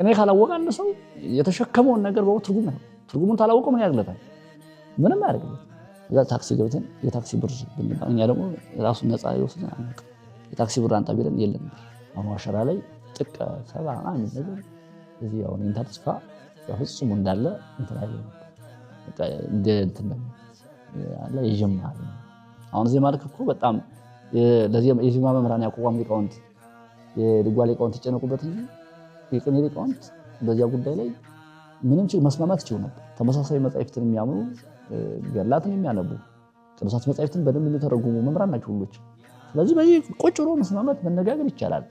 ቅኔ ካላወቀ አንድ ሰው የተሸከመውን ነገር ትርጉሙን ታላወቀው ምን ያደርግለታል? ምንም አያደርግለት። እዛ ታክሲ ገብተን የታክሲ ብር ብንባል እኛ ደግሞ ራሱን ነፃ ይወስደን አናውቅም። የታክሲ ብር አንጣ ቢለን የለም። አሁን ዋሸራ ላይ ጥቅ ሰባ የሚል ነገር እዚህ አሁን ተስፋ በፍጹም እንዳለ እንትን አይደለም። በቃ እንደ እንትን አለ ይጀምራል። አሁን እዚህ ማለት እኮ በጣም ለዚህ የዜማ መምህራን ያቋቋሙ ሊቃውንት የድጓ ሊቃውንት ተጨነቁበት እንጂ የቅኔ ሊቃውንት በዚያ ጉዳይ ላይ ምንም መስማማት ይችሉ ነበር። ተመሳሳይ መጻሕፍትን የሚያምኑ ገድላትን የሚያነቡ ቅዱሳት መጻሕፍትን በደንብ የሚተረጉሙ መምህራን ናቸው ሁሎች። ስለዚህ በዚህ ቁጭ ብሎ መስማማት መነጋገር ይቻላል።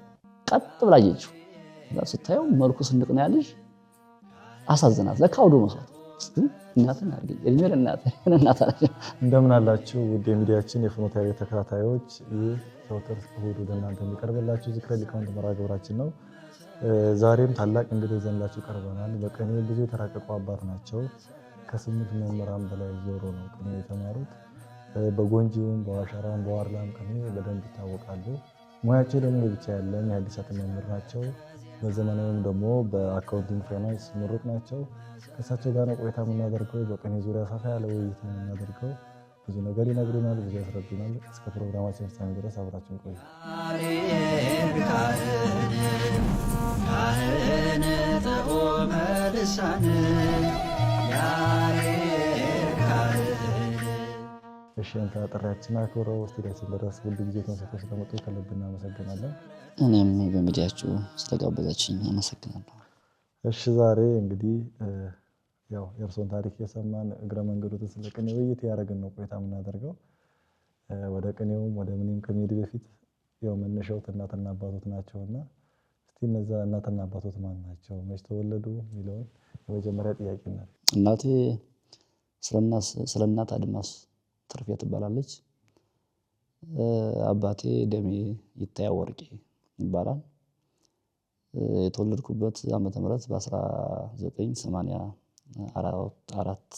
ቀጥ ብላ አየችው። ስታየው መልኩ ስንቅ ነው ያለሽ። አሳዘናት። ለካ አውዶ መስዋዕት እናትን አድርገኝ እድሜ ለእናት አላቸው። እንደምን አላችሁ ውድ የሚዲያችን የፍኖተ ቤት ተከታታዮች፣ ይህ ዘወትር እሑድ ወደ እናንተ የሚቀርብላችሁ ዝክረ ሊቃውንት መርሃ ግብራችን ነው። ዛሬም ታላቅ እንግዳ ይዘንላችሁ ቀርበናል። በቅኔ ብዙ የተራቀቁ አባት ናቸው። ከ8 መምህራን በላይ ዞሮ ነው ቅኔ የተማሩት። በጎንጂውም በዋሸራም በዋርላም ቅኔ በደንብ ይታወቃሉ። ሙያቸው ደግሞ ብቻ ያለን የሐዲሳት መምህር ናቸው። በዘመናዊም ደግሞ በአካውንቲንግ ፋይናንስ ምሩቅ ናቸው። ከእሳቸው ጋር ቆይታ የምናደርገው በቅኔ ዙሪያ ሰፋ ያለ ውይይት የምናደርገው። ብዙ ነገር ይነግሩናል፣ ብዙ ያስረዱናል። እስከ ፕሮግራማችን ፍጻሜ ድረስ አብራችን ቆዩ። እሺ እንታ ጥሪያችን አክብረው ስቱዲያችን ድረስ ሁሉ ጊዜ ተንሰተው ስለመጡ ከልብ እናመሰግናለን። እኔም በሚዲያችሁ ስለጋበዛችሁኝ አመሰግናለሁ። እሺ ዛሬ እንግዲህ ያው የእርሶን ታሪክ የሰማን እግረ መንገዶትን ስለ ቅኔ ውይይት ያደረግን ነው ቆይታ የምናደርገው። ወደ ቅኔውም ወደ ምንም ከመሄድ በፊት ያው መነሻው እናትና አባቶት ናቸውና እስቲ እነዛ እናትና አባቶት ማን ናቸው? መች ተወለዱ? የሚለውን የመጀመሪያ ጥያቄ ነው። እናቴ ስለ እናት አድማስ ትርፌ ትባላለች። አባቴ ደሜ ይታያ ወርቄ ይባላል። የተወለድኩበት ዓመተ ምህረት በ1984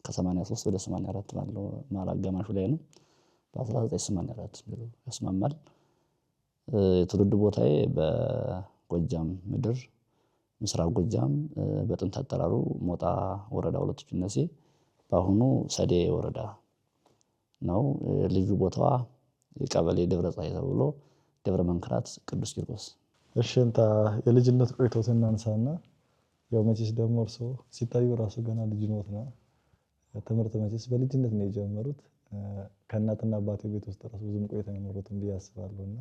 ከ83 ወደ 84 ባለው መሀል አጋማሹ ላይ ነው። በ1984 ያስማማል። የትውልድ ቦታዬ በጎጃም ምድር ምስራቅ ጎጃም በጥንት አጠራሩ ሞጣ ወረዳ 2 ፊነሴ በአሁኑ ሰዴ ወረዳ ነው። ልዩ ቦታዋ የቀበሌ ደብረ ፀሐይ ተብሎ ደብረ መንክራት ቅዱስ ቂርቆስ። እሺ እንታ የልጅነት ቆይቶት እናንሳና ያው መቼስ ደግሞ እርሶ ሲታዩ ራሱ ገና ልጅ ነዎትና ትምህርት መቼስ በልጅነት ነው የጀመሩት። ከእናትና አባቴ ቤት ውስጥ ራሱ ብዙም ቆይታ የኖሩትን ብዬ አስባለሁና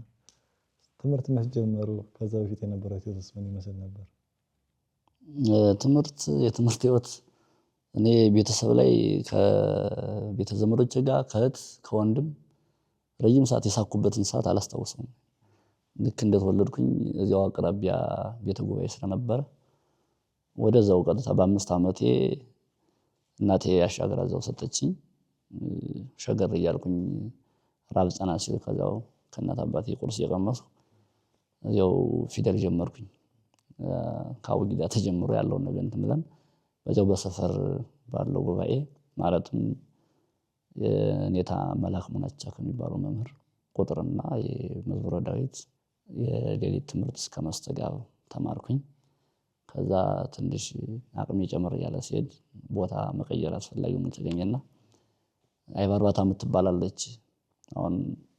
ትምህርት መች ጀመሩ? ከዛ በፊት የነበረው ህይወትስ ምን ይመስል ነበር? የትምህርት ህይወት እኔ ቤተሰብ ላይ ከቤተ ዘመዶቼ ጋር ከእህት ከወንድም ረጅም ሰዓት የሳኩበትን ሰዓት አላስታውሰውም። ልክ እንደተወለድኩኝ እዚያው አቅራቢያ ቤተ ጉባኤ ስለነበረ ወደዛው ቀጥታ በ5 ዓመቴ እናቴ አሻገራ እዛው ሰጠችኝ። ሸገር እያልኩኝ ራብ ጸና ሲል ከዛው ከእናት አባቴ ቁርስ እየቀመስኩ እዚያው ፊደል ጀመርኩኝ። ከአቡጊዳ ተጀምሮ ያለውን ነገር እንትን ብለን በዛው በሰፈር ባለው ጉባኤ ማለትም የኔታ መላክ ሙናቻ ከሚባሉ መምህር ቁጥርና የመዝሙረ ዳዊት የሌሊት ትምህርት እስከ መስተጋብ ተማርኩኝ። ከዛ ትንሽ አቅሜ ጨመር እያለ ሲሄድ ቦታ መቀየር አስፈላጊ ሆኖ ተገኘና አይባርባታ የምትባላለች አሁን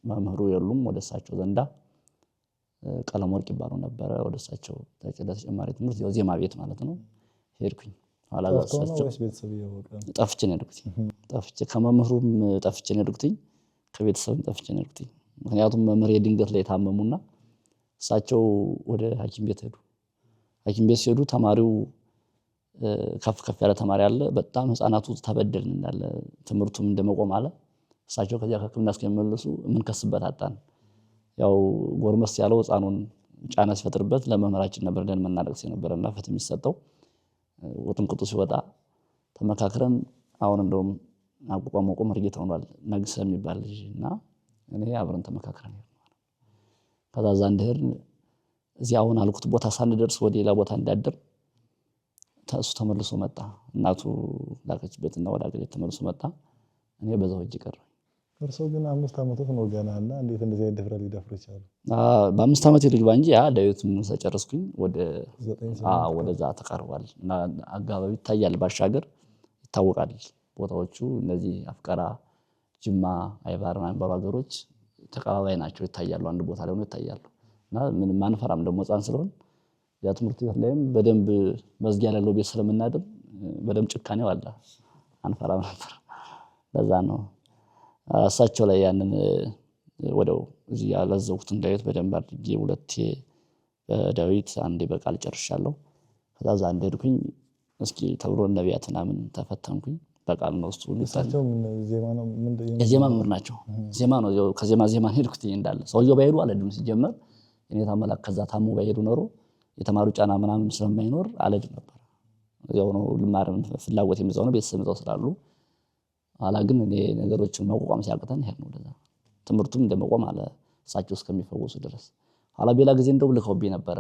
መምህሩ የሉም። ወደ እሳቸው ዘንዳ ቀለም ወርቅ ይባሉ ነበረ። ወደ እሳቸው ተጨማሪ ትምህርት ያው ዜማ ቤት ማለት ነው ሄድኩኝ። ኋላ እሳቸው ጠፍቼ ነው የሄድኩት። ከመምህሩም ጠፍቼ ነው የሄድኩት፣ ከቤተሰብም ጠፍቼ ነው የሄድኩት። ምክንያቱም መምህሬ ድንገት ላይ ታመሙና እሳቸው ወደ ሐኪም ቤት ሄዱ። ሐኪም ቤት ሲሄዱ ተማሪው ከፍ ያለ ተማሪ አለ። በጣም ህፃናቱ ተበደልን እንዳለ ትምህርቱም እንደመቆም አለ። እሳቸው ከዚያ ከሕክምና እስከሚመለሱ ምን ከስበት አጣን። ያው ጎርመስ ያለው ህፃኑን ጫና ሲፈጥርበት ለመምህራችን ነበር ደን መናደቅስ የነበረና ፍትህ የሚሰጠው። ወጥንቅጡ ሲወጣ ተመካክረን አሁን እንደውም አቋቋም መቆም እርግጥ ሆኗል ነግሰ የሚባል ልጅና እኔ አብረን ተመካክረን ከዛ እንደሄድን እዚህ አሁን አልኩት ቦታ ሳንደርስ ወደ ሌላ ቦታ እንዳደር እሱ ተመልሶ መጣ። እናቱ ላከችበትና ወደ አገሬ ተመልሶ መጣ። እኔ በዛው እጅ ቀረሁ። እርሶ ግን 5 ዓመቶት ነው ገና እና እንዴት እንደዚህ አይነት ድፍረት ሊደፍሩ ይቻሉ? በ5 ዓመቴ ልግባ እንጂ ዳዊትም ሳጨረስኩኝ 9 ወደዛ ተቃርቧል እና አካባቢ ይታያል፣ ባሻገር ይታወቃል ቦታዎቹ። እነዚህ አፍቀራ፣ ጅማ፣ አይባር የሚባሉ ሀገሮች ተቀባባይ ናቸው፣ ይታያሉ፣ አንድ ቦታ ላይ ሆነው ይታያሉ። እና ምንም አንፈራም ደግሞ ህፃን ስለሆን ያ ትምህርት ቤት ላይም በደንብ መዝጊያ ያለው ቤት ስለምናድር በደንብ ጭካኔው አለ፣ አንፈራም ነበር። ለዛ ነው እሳቸው ላይ ያንን ወደው እዚህ ያለዘውኩትን ዳዊት በደንብ አድርጌ 2 በዳዊት 1 በቃል ጨርሻለሁ። ከዛ አንድ ሄድኩኝ እስኪ ተብሎ ነቢያት ምናምን ተፈተንኩኝ። በቃል ነው እሱ እሳቸው ዜማ ነው የዜማ መምህር ናቸው። ዜማ ነው ከዜማ ሄድኩት እንዳለ ሰውየው ባይሄዱ አልሄድም ሲጀመር እኔ ታመላክ ከዛ ታሙ ባይሄዱ ኖሮ የተማሩ ጫና ምናምን ስለማይኖር አልሄድም ነበር። ያው ነው ልማርም ፍላጎት የሚዛው ነው ቤተሰብ ምዛው ስላሉ ኋላ ግን እኔ ነገሮችን መቋቋም ሲያቅተን ሄድ ነው ወደዛ። ትምህርቱም እንደመቆም አለ እሳቸው እስከሚፈወሱ ድረስ። ኋላ ሌላ ጊዜ እንደው ልከውብኝ ነበረ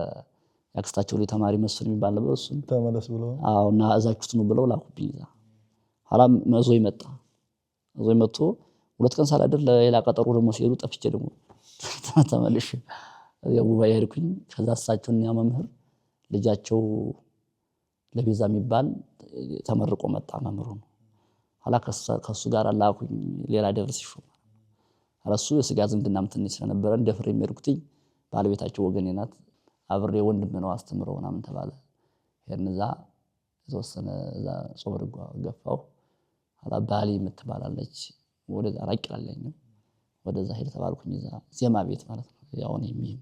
ያክስታቸው ላይ ተማሪ መስፍን የሚባል ነበር እሱን ተመለስ ብለው እና እዛችሁት ነው ብለው ላኩብኝ እዛ። ኋላ መዞይ መጣ። መዞይ መጥቶ 2 ቀን ሳላድር ለሌላ ቀጠሮ ደግሞ ሲሄዱ ጠፍቼ ደግሞ ተመልሼ ያው ጉባኤ ሄድኩኝ። ከዛ እሳቸውና ያ መምህር ልጃቸው ለቤዛ የሚባል ተመርቆ መጣ መምህሩ ነው። ኋላ ከሱ ጋር ላኩኝ ሌላ ደብር ሲሾም። ኋላ እሱ የስጋ ዝምድናም ትንሽ ስለነበረን ደፍሬ የሚሄድኩትኝ ባለቤታቸው ወገኔ ናት፣ አብሬ ወንድም ነው አስተምረው ምናምን ተባለ። ሄድን እዛ የተወሰነ እዛ ጾም ድጓ ገፋው። ኋላ ባሊ የምትባላለች ወደዛ ራቅ ይላልኝ ወደዛ ሄድ ተባልኩኝ። እዛ ዜማ ቤት ማለት ነው ያው ነው የሚም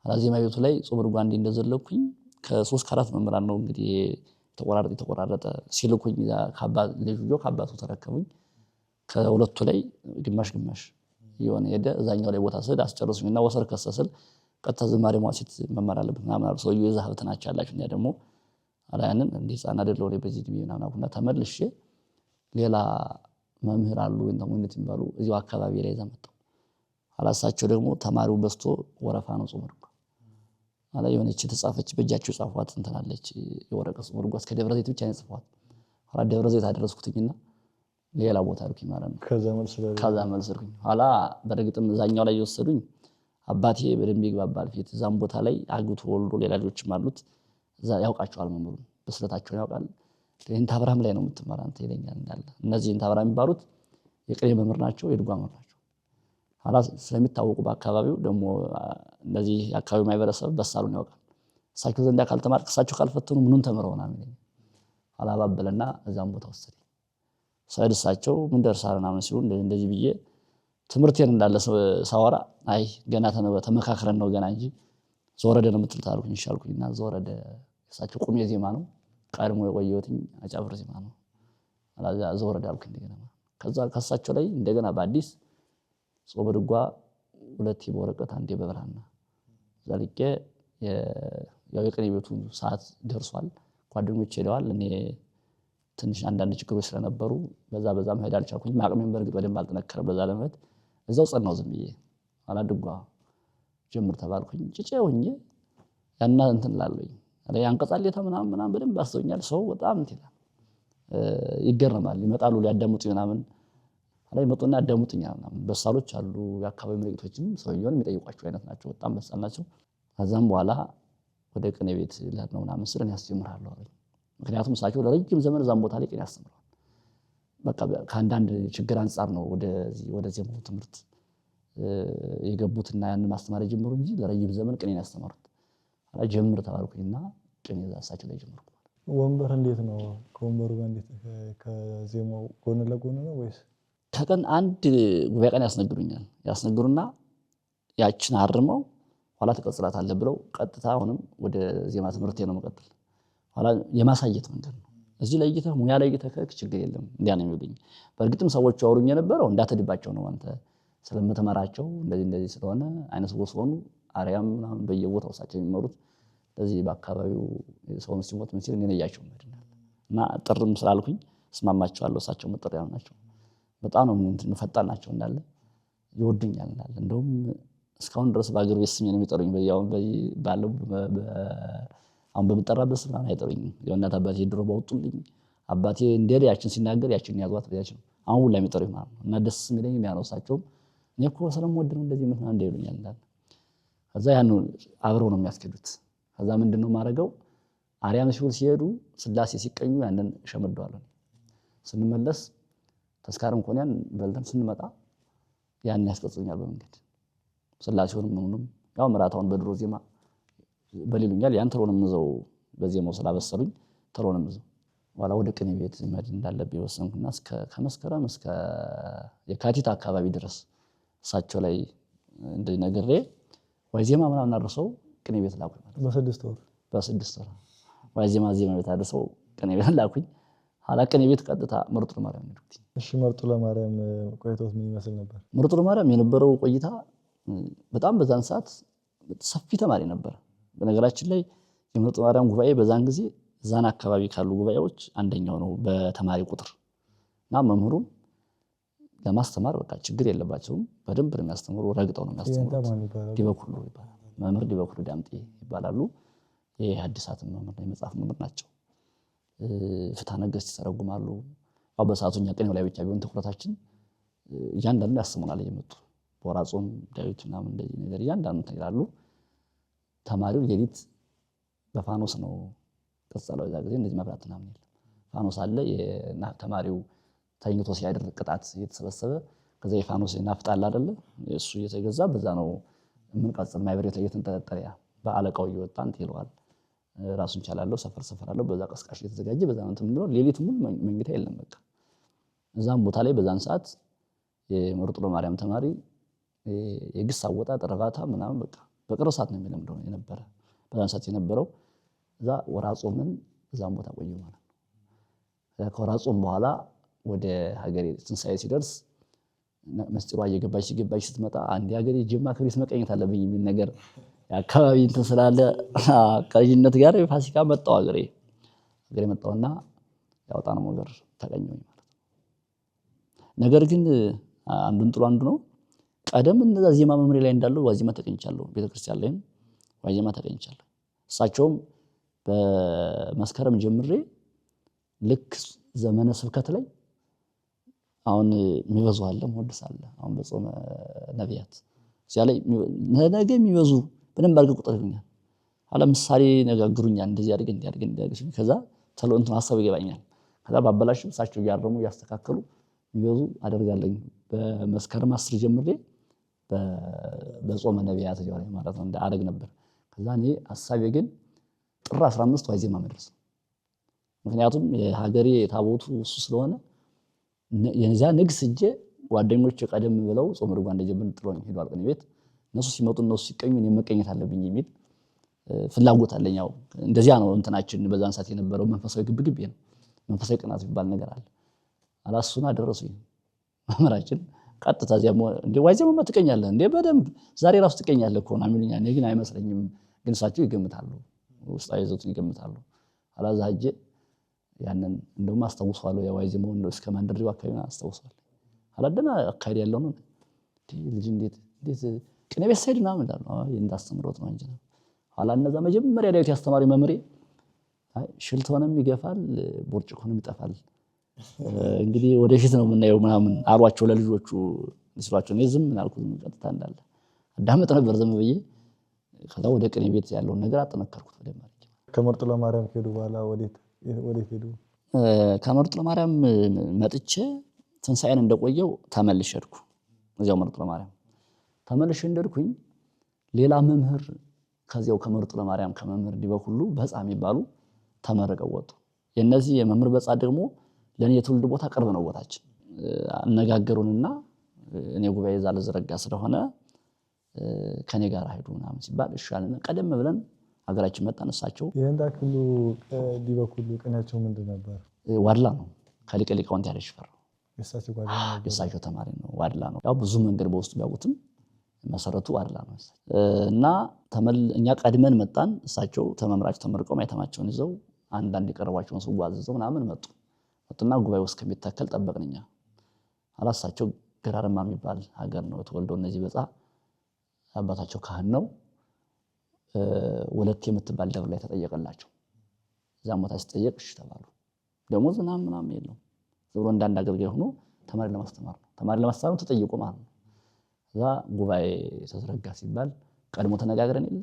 ኋላ ዜማ ቤቱ ላይ ጾም ድጓ እንደዘለኩኝ ከ3 ከ4 መምህራን ነው እንግዲህ የተቆራረጠ ሲልኩኝ እዛ ከአባቱ ተረከቡኝ። ከሁለቱ ላይ ግማሽ የሆነ ሄደ እዛኛው ላይ ቦታ ስሄድ አስጨርሱኝና ወሰር ከሰስል ቀጥታ ዝማሬ መዋሥዕት መማር አለበት ምናምን አሉ። ሰውዬው የዛ ሀብት ናቸው ያላችሁ እና ደግሞ ያንን እንደ ህፃን አይደለሁ እኔ በዚህ ዕድሜ ምናምን አልኩና ተመልሼ ሌላ መምህር አሉ ወይም ደግሞ የሚባሉ እዚሁ አካባቢ ላይ እዛ መጣሁ። ኋላ እሳቸው ደግሞ ተማሪው በዝቶ ወረፋ ነው ጾም ድጓ ኋላ የሆነች የተጻፈች በእጃቸው ጻፏት እንትን አለች የወረቀት ጾም ድጓ እስከ ደብረ ዘይት ብቻ ነው የጻፏት። ኋላ ደብረ ዘይት አደረስኩትኝና ሌላ ቦታ አልኩኝ ማለት ነው። ከዛ መልስ ልኩኝ። ኋላ በእርግጥም እዛኛው ላይ የወሰዱኝ አባቴ በደንብ ይግባባል ፊት እዛም ቦታ ላይ አግብቶ ወልዶ ሌላ ልጆችም አሉት። እዛ ያውቃቸዋል መምህሩን በስለታቸውን ያውቃል። እንተ አብርሃም ላይ ነው የምትማር አንተ ይለኛል እንዳለ። እነዚህ እንተ አብርሃም የሚባሉት የቅኔ መምህር ናቸው፣ የድጓ መምህር ናቸው። ኋላ ስለሚታወቁ በአካባቢው ደግሞ እነዚህ የአካባቢው ማህበረሰብ በሳሉን ያውቃል። እሳቸው ዘንዳ ካልተማርክ እሳቸው ካልፈተኑ ምኑን ተምረው ምናምን ይለኛል። ኋላ ባበለና እዛም ቦታ ወሰደኝ። ሰይድ እሳቸው ምን ደርሳል ምናምን ሲሉ እንደዚህ ብዬ ትምህርቴን እንዳለ ሳወራ አይ ገና ተመካክረን ነው ገና እንጂ ዘወረደ ነው የምትሉት አልኩኝ። እሺ አልኩኝና ዘወረደ እሳቸው ቁሜ ዜማ ነው ቀድሞ የቆየሁትኝ አጫብር ዜማ ነው። አላዛ ዘወረደ አልኩኝ እንደገና። ከዛ ከእሳቸው ላይ እንደገና በአዲስ ጾም ድጓ 2 በወረቀት 1 በብራና ዘልቄ ያው የቅኔ ቤቱ ሰዓት ደርሷል። ጓደኞቼ ሄደዋል። እኔ ትንሽ አንዳንድ ችግሮች ስለነበሩ በዛ መሄድ አልቻልኩኝ። አቅሜም በእርግጥ በደንብ አልጠነከረም በዛ ለመሄድ እዛው ጸናው ዝም ብዬ። ኋላ ድጓ ጀምር ተባልኩኝ። ጭጬ ሆኜ ያና እንትን ላለኝ አንቀጻሌታ ምናምን በደንብ አስተውኛል። ሰው በጣም እንትን ይላል ይገረማል። ይመጣሉ ሊያዳምጡ ምናምን ላይ መጡና ያዳምጡኛ ምናምን በሳሎች አሉ። የአካባቢ ምልክቶችም ሰውየውን የሚጠይቋቸው አይነት ናቸው፣ በጣም በሳል ናቸው። ከዛም በኋላ ወደ ቅኔ ቤት ልሄድ ነው ምናምን ስል እኔ አስተምራለሁ አለኝ። ምክንያቱም እሳቸው ለረጅም ዘመን እዛም ቦታ ላይ ቅኔ አስተምረዋል። በቃ ከአንዳንድ ችግር አንጻር ነው ወደ ዜማው ትምህርት የገቡትና ያንን ማስተማር ጀመሩ እንጂ ለረጅም ዘመን ቅኔን ያስተማሩት። አላ ጀምር ተባልኩኝና ቅኔ እሳቸው ላይ ጀመርኩ። ወንበር እንዴት ነው? ከወንበሩ ጋር እንዴት ከዜማው ጎን ለጎን ነው ወይስ? ከቀን አንድ ጉባኤ ቀን ያስነግሩና ያችን አርመው ኋላ ትቀጽላታለህ ብለው ቀጥታ አሁንም ወደ ዜማ ትምህርቴ ነው መቀጠል። ኋላ የማሳየት መንገድ ነው። እዚህ ላይ እይተህ ሙያ ላይ እይተህ ችግር የለም እንዲያ ነው የሚሉኝ። በእርግጥም ሰዎች ያወሩኝ የነበረው እንዳትድባቸው ነው አንተ ስለምትመራቸው እንደዚህ ስለሆነ አይነ ስውር ሆኑ አርያም ምናምን በየቦታው እሳቸው የሚመሩት ለዚህ በአካባቢው ሰውን ሲሞት ምን ሲል እኔ ነያቸው መድናል እና ጥርም ስላልኩኝ እስማማቸዋለሁ። እሳቸው መጠሪያ ናቸው። በጣም ነው እንትን ፈጣን ናቸው እንዳለ ይወዱኛል እንዳለ። እንደውም እስካሁን ድረስ በአገር ቤት ስሜን የሚጠሩኝ ባለው አሁን በምጠራበት ስም አይጠሩኝም። የእናት አባቴ ድሮ ባወጡልኝ አባቴ እንደለ ያችን ሲናገር ያችን ያዟት በያችን አሁን ላይ የሚጠሩኝ ማለት ነው። እና ደስ የሚለኝ የሚያነሳቸውም እኔ እኮ ስለምወድ ነው እንደዚህ ምን አንደ ይሉኛል እንዳለ። ከዛ ያን አብረው ነው የሚያስኬዱት። ከዛ ምንድነው ማረገው አርያም ሲውል ሲሄዱ ስላሴ ሲቀኙ ያንን ሸመደዋለሁ። ስንመለስ ተስካርም ኮን ያን በልተን ስንመጣ ያን ያስቀጽኛል በመንገድ ስላሴውንም ምኑንም ያው ምራታውን በድሮ ዜማ በሌሉኛል ያን ተሮንም ዘው በዜማው ስላበሰሉኝ ተሮንም ዘው ዋላ ወደ ቅኔ ቤት መሄድ እንዳለብኝ ወሰንኩና እስከ ከመስከረም እስከ የካቲት አካባቢ ድረስ እሳቸው ላይ እንደነገሬ ዋይዜማ ምናምን አድርሰው ቅኔ ቤት ላኩኝ ማለት በስድስት ወር ዋይዜማ ዜማ ቤት አድርሰው ቅኔ ቤት ላኩኝ። ኋላ ቅኔ ቤት ቀጥታ መርጦ ለማርያም ሄድኩኝ። እሺ መርጦ ለማርያም ቆይታው ምን ይመስል ነበር? መርጦ ለማርያም የነበረው ቆይታ በጣም በዛን ሰዓት ሰፊ ተማሪ ነበር። በነገራችን ላይ የመርጦ ለማርያም ጉባኤ በዛን ጊዜ ዛና አካባቢ ካሉ ጉባኤዎች አንደኛው ነው በተማሪ ቁጥር እና መምህሩም ለማስተማር በቃ ችግር የለባቸውም። በደንብ ነው የሚያስተምሩ፣ ረግጠው ነው የሚያስተምሩ። ዲበኩሉ ይባላል። መምህር ዲበኩሉ ዳምጤ ይባላሉ። የሐዲሳት መምህር ነው፣ የመጽሐፍ መምህር ናቸው። ፍትሐ ነገሥት ይተረጉማሉ። አው በሰዓቱኛ ቅኔው ላይ ብቻ ቢሆን ትኩረታችን እያንዳንዱ ያስተምሩናል እየመጡ በወራጾም ዳዊት ምናምን እንደዚህ ነገር እያንዳንዱ ይላሉ። ተማሪው ሌሊት በፋኖስ ነው ተጸለው ያ ጊዜ እንደዚህ መብራት ምናምን የለም። ፋኖስ አለ ተማሪው ተኝቶ ሲያድር ቅጣት እየተሰበሰበ ከዛ የፋኖስ ናፍጣል አይደለ እሱ እየተገዛ በዛ ነው ምን ቀጽል ማይብሬት እየተንጠለጠለ በአለቃው እየወጣን ይለዋል። ራሱን ቻላለው ሰፈር አለው በዛ ቀስቃሽ እየተዘጋጀ በዛ ነው ምንድነው ሌሊት ሙሉ መንገድ የለም። በቃ እዛም ቦታ ላይ በዛን ሰዓት የመርጦ ለማርያም ተማሪ የግስ አወጣጥ ረጋታ ምናምን በቃ በቅርብ ሰዓት ነው የሚለምደው የነበረ በዛን ሰዓት የነበረው እዛ ወራጾምን እዛም ቦታ ቆየው ማለት ነው። ከወራጾም በኋላ ወደ ሀገሬ ትንሳኤ ሲደርስ መስጥሯ እየገባች ስትመጣ አንድ ሀገሬ ጅማ ክብሪት መቀኘት አለብኝ የሚል ነገር አካባቢ እንትን ስላለ ከልጅነት ጋር ፋሲካ መጣው ሀገሬ መጣውና ያወጣ ነው ነገር ተቀኘኝ ማለት ነው። ነገር ግን አንዱን ጥሩ አንዱ ነው። ቀደም እንደዛ ዜማ መምሬ ላይ እንዳለው ዋዜማ ተቀኝቻለሁ። ቤተክርስቲያን ላይም ዋዜማ ተቀኝቻለሁ። እሳቸውም በመስከረም ጀምሬ ልክ ዘመነ ስብከት ላይ አሁን የሚበዙ አለ ሞድስ አለ አሁን በጾመ ነቢያት እዚያ ላይ ነገ የሚበዙ በደንብ አድርገው ቁጥርኛል። አለ ምሳሌ ነጋግሩኛል እንደዚህ አድርገን ከዛ ተሎ እንትን ሐሳብ ይገባኛል። ከዛ ባበላሽም እሳቸው ያረሙ ያስተካከሉ የሚበዙ አደርጋለሁ። በመስከረም 10 ጀምሬ በጾመ ነቢያት ላይ ማለት ነው አደረግ ነበር። ከዛ እኔ ሐሳቤ ግን ጥር 15 ዋዜማ መድረስ። ምክንያቱም የሀገሬ ታቦቱ እሱ ስለሆነ የነዛ ንግስ እጄ ጓደኞቼ ቀደም ብለው ጾመ ድጓ እንደጀመርን ጥሎኝ ሄዷል ቅኔ ቤት። እነሱ ሲመጡ እነሱ ሲቀኙ እኔ መቀኘት አለብኝ የሚል ፍላጎት አለኝ። ያው እንደዚያ ነው እንትናችን በዛን ሰዓት የነበረው መንፈሳዊ ግብግብ ነው። መንፈሳዊ ቅናት የሚባል ነገር አለ። አላሱና ደረሱኝ መምህራችን ቀጥታ ዚያም እንደ ዋዜማ ትቀኛለህ እንደ በደንብ ዛሬ ራሱ ትቀኛለህ እኮ ነው የሚሉኝ። እኔ ግን አይመስለኝም። ግን እሳቸው ይገምታሉ፣ ውስጣዊ ይዘቱን ይገምታሉ። አላዛጄ ያንን እንደውም አስተውሷለሁ። የዋዜማውን ነው እስከ ማንደሪው አካባቢ አስተውሷለሁ። አላደና አካባቢ ያለው ነው ልጅ እንዴት ቅኔ ቤት ሳይድ ምናምን እንዳሉ እንዳስተምሮት ነው እንጂ ኋላ እነዛ መጀመሪያ ዳዊት ያስተማሪ መምሬ ሽልት ሆነም ይገፋል ቦርጭ ሆነም ይጠፋል እንግዲህ ወደፊት ነው የምናየው ምናምን አሏቸው ለልጆቹ ሲሏቸው ነው ዝም አልኩት። ቀጥታ እንዳለ አዳመጥ ነበር ዝም ብዬ። ከዛ ወደ ቅኔ ቤት ያለውን ነገር አጠነከርኩት በደንብ። ከመርጦ ለማርያም ሄዱ በኋላ ወዴት ሄዱ? ከመርጦ ለማርያም መጥቼ ትንሳኤን እንደቆየው ተመልሼ ሄድኩ። እዚያው መርጦ ለማርያም ተመልሼ እንደርኩኝ ሌላ መምህር ከዚያው ከመርጦ ለማርያም ከመምህር ዲበኩሉ በጻ የሚባሉ ተመረቀው ወጡ። የነዚህ የመምህር በጻ ደግሞ ለኔ የትውልድ ቦታ ቅርብ ነው ቦታችን። አነጋገሩንና እኔ ጉባኤ ዛለ ዘረጋ ስለሆነ ከኔ ጋር ሄዱ ምናምን ሲባል እሻልና ቀደም ብለን ሀገራችን መጣን። እሳቸው የእንዳክሉ ዲበኩሉ ቅኔያቸው ምንድን ነበር? ዋድላ ነው። ከሊቀ ሊቃውንት ያለሽ ፈራው የእሳቸው ተማሪ ነው። ዋድላ ነው። ያው ብዙ መንገድ በውስጡ ቢያውቁትም መሰረቱ ዋድላ ነው እና እኛ ቀድመን መጣን። እሳቸው ተመምራቸው ተመርቀው ማይተማቸውን ይዘው አንዳንድ የቀረባቸውን ሰው አዘዘው ምናምን መጡና ጉባኤው እስከሚተከል ጠበቅንኛ። አላሳቸው ገራርማ የሚባል ሀገር ነው ተወልደው እነዚህ በጻ አባታቸው ካህን ነው። ወለቴ የምትባል ደብር ላይ ተጠየቀላቸው። እዛም ቦታ ሲጠየቅ እሺ ተባሉ። ደሞዝ ምናምን የለም። ዝም ብሎ እንዳንድ አገልጋይ ሆኖ ተማሪ ለማስተማር ነው። ተማሪ ለማስተማር ተጠይቆ ማለት ነው። እዛ ጉባኤ ተዘረጋ ሲባል ቀድሞ ተነጋግረን የለ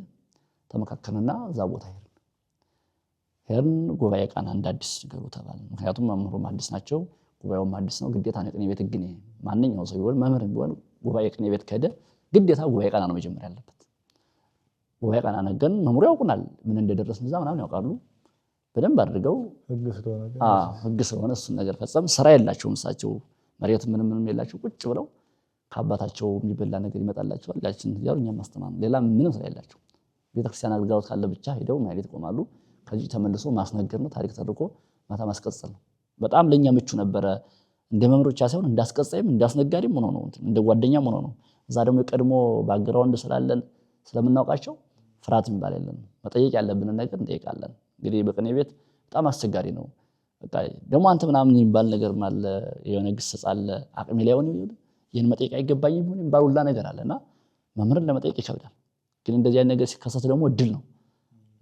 ተመካከርንና እዛ ቦታ ሄድን። ጉባኤ ቃና እንደ አዲስ ገሩ ተባለ። ምክንያቱም መምህሩም አዲስ ናቸው፣ ጉባኤውም አዲስ ነው። ግዴታ ነው ቅኔ ቤት ግን ማንኛውም ሰው ቢሆን መምህርም ቢሆን ጉባኤ ቅኔ ቤት ከሄደ ግዴታ ጉባኤ ቃና ነው መጀመር ያለበት። ጉባኤ ቃና ነገን መምህሩ ያውቁናል፣ ምን እንደደረስን እዛ ምናምን ያውቃሉ በደንብ አድርገው። ህግ ስለሆነ እሱን ነገር ፈጸም። ስራ የላቸውም እሳቸው መሬት ምንም የላቸው። ቁጭ ብለው ከአባታቸው የሚበላ ነገር ይመጣላቸዋል፣ ያችን ያው እኛም ማስተማር ሌላ ምንም ስራ የላቸው። ቤተክርስቲያን አገልጋዮት ካለ ብቻ ሄደው ማይሌት ይቆማሉ። ከዚህ ተመልሶ ማስነገር ነው፣ ታሪክ ተርኮ ማታ ማስቀጸል ነው። በጣም ለኛ ምቹ ነበረ። እንደ መምህሮቻ ሳይሆን እንዳስቀጻይም እንዳስነጋሪም ሆኖ ነው፣ እንደ ጓደኛም ሆኖ ነው። እዛ ደግሞ የቀድሞ ባግራውንድ ስላለን ስለምናውቃቸው ፍርሃት የሚባል የለም። መጠየቅ ያለብንን ነገር እንጠይቃለን። እንግዲህ በቅኔ ቤት በጣም አስቸጋሪ ነው። በቃ ደግሞ አንተ ምናምን የሚባል ነገር አለ፣ የሆነ ግስጽ አለ። አቅሜ ላይ ሆነ ይሄን መጠየቅ አይገባኝም ሆነ የሚባል ሁላ ነገር አለና መምህርን ለመጠየቅ ይከብዳል። ግን እንደዚህ አይነት ነገር ሲከሰት ደግሞ እድል ነው።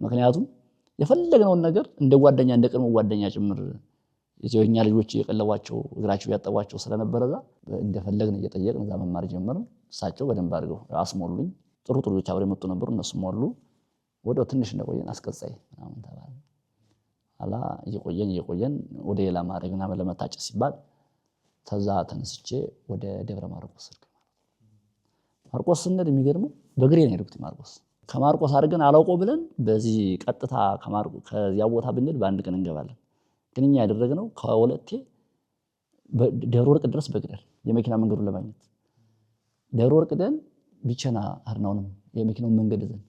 ምክንያቱም የፈለግነውን ነገር እንደ ጓደኛ እንደ ቀድሞ ጓደኛ ጭምር የኛ ልጆች የቀለቧቸው እግራቸው ያጠቧቸው ስለነበረ እዛ እንደፈለግን እየጠየቅን እዛ መማር ጀመርን። እሳቸው በደንብ አድርገው አስሞሉኝ። ጥሩ ልጆች አብረው የመጡ ነበሩ፣ እነሱ ሞሉ። ወደ ትንሽ እንደቆየን አስቀጻይ ምናምን ተባለ። አላ እየቆየን ወደ ሌላ ማድረግና ለመታጨት ሲባል ተዛ ተነስቼ ወደ ደብረ ማርቆስ ሄድኩ። ማርቆስ ስንሄድ የሚገርመው በእግሬ ነው የሄድኩት። ማርቆስ ከማርቆስ አድርገን አላውቀው ብለን በዚህ ቀጥታ ከዚያ ቦታ ብንሄድ በአንድ ቀን እንገባለን። ግን እኛ ያደረግነው ከወለቴ ደብረ ወርቅ ድረስ በእግር የመኪና መንገዱን ለማግኘት ደብረ ወርቅ ደን ቢቸና አርናውንም የመኪናውን መንገድ ይዘን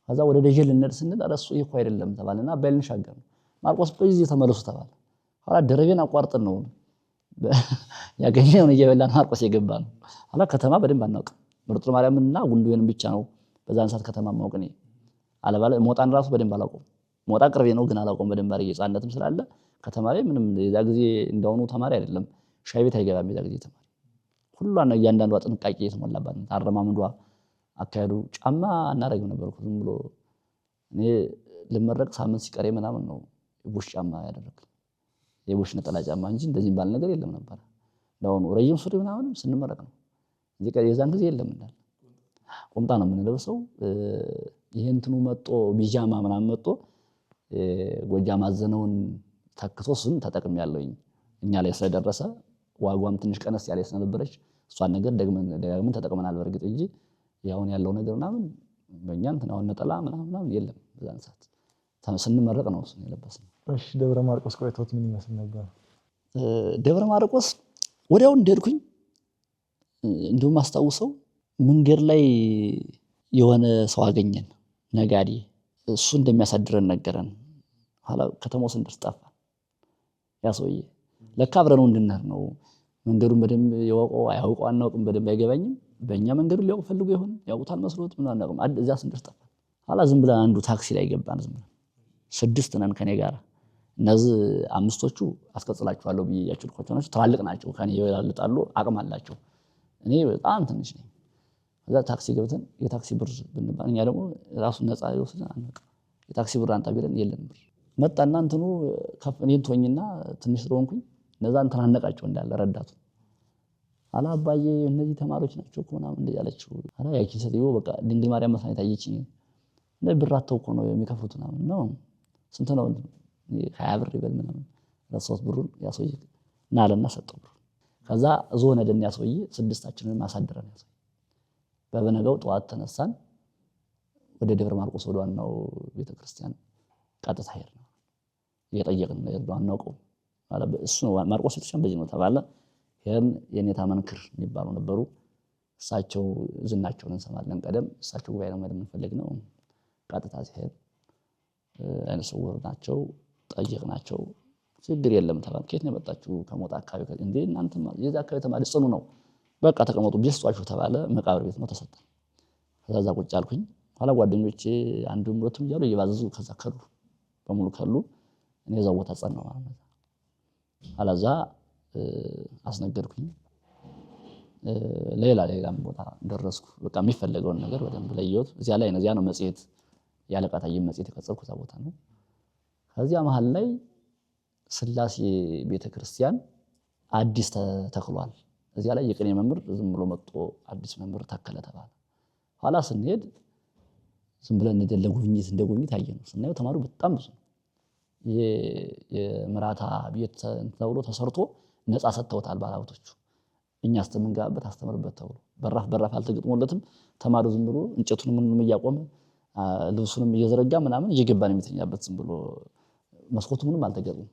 ከዛ ወደ ደጀን ልንሄድ ስንል አረሱ ይሄ አይደለም ተባለና በልን ሻገር ማርቆስ በዚህ ተመለሱ ተባለ። ኋላ ደረቤን አቋርጠን ነው ያገኘነው እየበላን ማርቆስ የገባን። ኋላ ከተማ በደንብ አናውቅም። ምርጥ ማርያምና ጉንዶዬን ብቻ ነው በዛን ሰዓት ከተማ ማውቅኔ አለባለ። ሞጣን ራሱ በደንብ አላውቀውም። ሞጣ ቅርቤ ነው ግን አላውቀውም በደንብ አድርጌ። ሕፃንነትም ስላለ ከተማ ላይ ምንም የዛ ጊዜ እንደሆኑ ተማሪ አይደለም። ሻይ ቤት አይገባም የዛ ጊዜ ተማሪ። ሁሉን እያንዳንዷ ጥንቃቄ የተሞላባት አረማምዷ፣ አካሄዱ። ጫማ አናረግም ነበር ዝም ብሎ እኔ ልመረቅ ሳምንት ሲቀሬ ምናምን ነው የቡሽ ጫማ ያደረኩት፣ የቡሽ ነጠላ ጫማ እንጂ እንደዚህ ባል ነገር የለም ነበር። ለአሁኑ ረጅም ሱሪ ምናምን ስንመረቅ ነው እንጂ የዛን ጊዜ የለም እንዳለ ቁምጣ ነው የምንለብሰው። ይሄ እንትኑ መጥቶ ቢጃማ ምናምን መጥቶ ጎጃም አዘነውን ተክቶ እሱን ተጠቅሜያለሁኝ። እኛ ላይ ስለደረሰ ዋጓም ትንሽ ቀነስ ያለ ስለነበረች እሷን ነገር ደግመን ተጠቅመናል በርግጥ እንጂ ያውን ያለው ነገር ምናምን በእኛ እንትን አሁን ነጠላ ምናምን የለም በዛን ሰዓት ስንመረቅ ነው እሱን የለበስነው። እሺ ደብረ ማርቆስ ቆይታዎት ምን ይመስል ነበር? ደብረ ማርቆስ ወዲያው እንደሄድኩኝ እንደውም አስታውሰው መንገድ ላይ የሆነ ሰው አገኘን ነጋዴ። እሱ እንደሚያሳድረን ነገረን። ኋላ ከተማው ስንደርስ ጠፋ ያ ሰውዬ። ለካ አብረነው እንድንሄድ ነው። መንገዱን በደንብ ያውቀው አያውቀው አናውቅም፣ በደንብ አይገባኝም። በእኛ መንገዱን ሊያውቅ ፈልጎ ይሆን ያውቁታል መስሎት ምን አናውቅም። እዚያ ስንደርስ ጠፋ። ኋላ ዝም ብለን አንዱ ታክሲ ላይ ገባን። ዝም ብለን 6 ነን ከኔ ጋር። እነዚህ 5ቶቹ አስቀጽላችኋለሁ ብዬ ያችልኳቸው ናቸው። ትላልቅ ናቸው፣ ከኔ ይበላልጣሉ፣ አቅም አላቸው። እኔ በጣም ትንሽ ነኝ። እዛ ታክሲ ገብተን የታክሲ ብር ብንባል እኛ ደግሞ ራሱን ነፃ ይወስደን አናውቅም። የታክሲ ብር አንጣ ቢለን የለም ብር መጣና እንትኑ እኔን ተወኝና ትንሽ ስለሆንኩኝ እነዛ እንትን አነቃቸው እንዳለ ረዳቱ። አላ አባዬ እነዚህ ተማሪዎች ናቸው እኮ ምናምን እንደዚህ አለችው። አላ ያቺ ሴትዮ በቃ ድንግል ማርያም መስላኝ ታየችኝ። እንደ ብር አተው እኮ ነው የሚከፍሉት ምናምን ነው። ስንት ነው? 20 ብር ይበል ምናምን። ረሳሁት ብሩን። ያ ሰውዬ ና አለና ሰጠው ብር። ከዛ ዞነ ደን ያ ሰውዬ 6ታችንን አሳደረን። ያ ሰውዬ በበነጋው ጠዋት ተነሳን ወደ ደብረ ማርቆስ ወደ ዋናው ቤተክርስቲያን ቀጥታ ሄድን። እየጠየቅን ነው አናውቀው ማለት እሱ ነው ማርቆስ ቤተክርስቲያን በዚህ ነው ተባለ። የኔታ መንክር የሚባሉ ነበሩ። እሳቸው ዝናቸውን እንሰማለን። ቀደም እሳቸው ጉባኤ ነው የምንፈልግ ነው። ቀጥታ ሲሄድ አይነ ስውር ናቸው። ጠየቅናቸው። ችግር የለም ተባለ። ከየት ነው የመጣችሁ? ከሞጣ አካባቢ። እንዴ እናንተ የዛ አካባቢ ተማሪ ጽኑ ነው፣ በቃ ተቀመጡ ቢስጧችሁ ተባለ። መቃብር ቤት ነው ተሰጠን። ከዛ ቁጭ አልኩኝ። ኋላ ጓደኞቼ አንዱም ሁለቱም እያሉ እየባዘዙ ከዛ ከሉ በሙሉ ከሉ። እኔ እዛው ቦታ ጸናው ማለት ነው። አላዛ አስነገርኩኝ። ሌላም ቦታ ደረስኩ። በቃ የሚፈልገውን ነገር በደንብ ለየሁት። እዚያ ላይ ነው መጽሔት ያለቃ ታዬ መጽሔት የቀጸልኩ እዛ ቦታ ነው። ከዚያ መሃል ላይ ስላሴ ቤተክርስቲያን አዲስ ተተክሏል። እዚያ ላይ የቅኔ መምህር ዝም ብሎ መጥቶ አዲስ መምህር ተከለ ተባለ። ኋላ ስንሄድ ዝም ብለን ለጉብኝት እንደ ጉብኝት አየነው። ስናየው ተማሪው በጣም ብዙ ነው። የምራታ ቤት ተብሎ ተሰርቶ ነፃ ሰጥተውታል ባለሀብቶቹ። እኛ እስከምንገባበት አስተምርበት ተብሎ በራፍ አልተገጥሞለትም። ተማሪው ዝም ብሎ እንጨቱን ምንም እያቆመ ልብሱንም እየዘረጋ ምናምን እየገባን የሚተኛበት ዝም ብሎ መስኮቱ ምንም አልተገጠመም።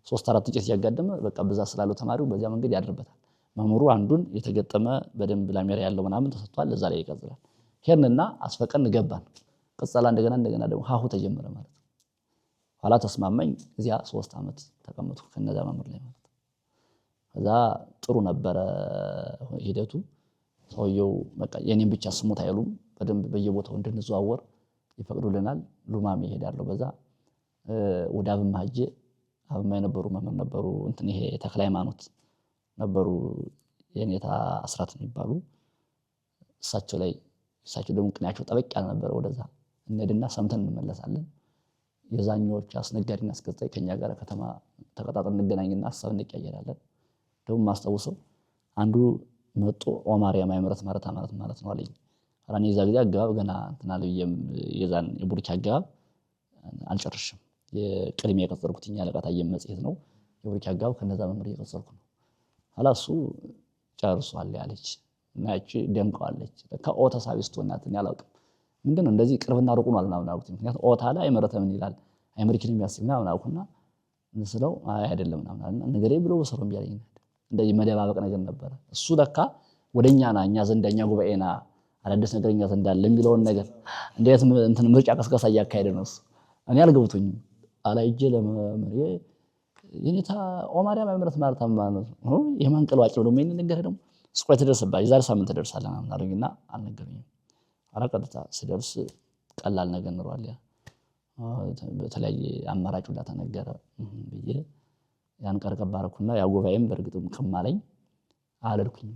3-4 እንጨት እያጋደመ በቃ ብዛት ስላለው ተማሪው በዚያ መንገድ ያድርበታል። መምህሩ አንዱን የተገጠመ በደንብ ላሜራ ያለው ምናምን ተሰጥቷል። እዛ ላይ ይቀጥላል። ሄድንና አስፈቀን ገባን። ቅጸላ እንደገና ደግሞ ሀሁ ተጀመረ ማለት ነው። ኋላ ተስማማኝ። እዚያ 3 ዓመት ተቀመጥኩ ከነዛ መምህር ላይ ማለት ነው። ከዛ ጥሩ ነበረ ሂደቱ። ሰውየው በቃ የኔን ብቻ ስሙት አይሉም። በደንብ በየቦታው እንድንዘዋወር ይፈቅዱልናል። ሉማሜ እሄዳለሁ። በዛ ወደ አብማ ሄጄ አብማ የነበሩ መምህር ነበሩ። እንትን ይሄ ተክለ ሃይማኖት ነበሩ የኔታ አስራት የሚባሉ እሳቸው ደግሞ ቅኔያቸው ጠበቅ ያለ ነበረ። ወደዛ እንሄድና ሰምተን እንመለሳለን። የዛኞች አስነጋሪና አስገዛኝ ከኛ ጋር ከተማ ተቀጣጥረን እንገናኝና ሀሳብ እንቀያየራለን። ደግሞ ማስታውሰው አንዱ መጦ ኦማርያም አይምረት ማለት ነው አለኝ። አራኔ እዛ ጊዜ አገባብ ገና እንትን አልብዬም የዛን የቡርኪ አገባብ አልጨርሽም። የቅድሜ የቀጠርኩትኛ ለቃታየም መጽሔት ነው። የቡርኪ አገባብ ከነዛ መምህር እየቀጠርኩ ነው። ኋላ እሱ ጨርሷል ያለች እና ያቺ ደምቀዋለች። ለካ ኦተ ሳቢስቶ እናት እኔ አላውቅም። ምንድነው እንደዚህ ቅርብና ሩቅ ነው ምናምን አልኩት። ምክንያቱም ኦታ ላይ አይመረተ ምን ይላል አይመርኪን የሚያስብ ምናምን አልኩና ስለው አይደለም ምናምን ነገሬ ብሎ ወሰረው ቢያለኝ እንደዚህ መደባበቅ ነገር ነበረ። እሱ ለካ ወደኛና እኛ ዘንደኛ ጉባኤና አዳዲስ ነገርኛ ዘንድ አለ የሚለውን ነገር እንዴት እንትን ምርጫ ቀስቀሳ እያካሄደ ነው እሱ። እኔ አልገቡቶኝም። አላይጄ ለመመሪ የኔታ ኦማርያም አይምረት ማለት ነው። የማንቀልዋጭ ነው ደግሞ ይሄን ነገር ደግሞ እስቆ የተደረሰባችሁ ዛሬ ሳምንት ተደርሳለና ምናምን አሉኝና አልነገሩኝም። ኋላ ቀጥታ ስደርስ ቀላል ነገር ኖሯል። ያ በተለያየ አማራጭ ሁላ ተነገረ ብዬ ያን ቀርቀብ አደረኩና ያ ጉባኤም በእርግጥም ከማለኝ አልልኩኝ።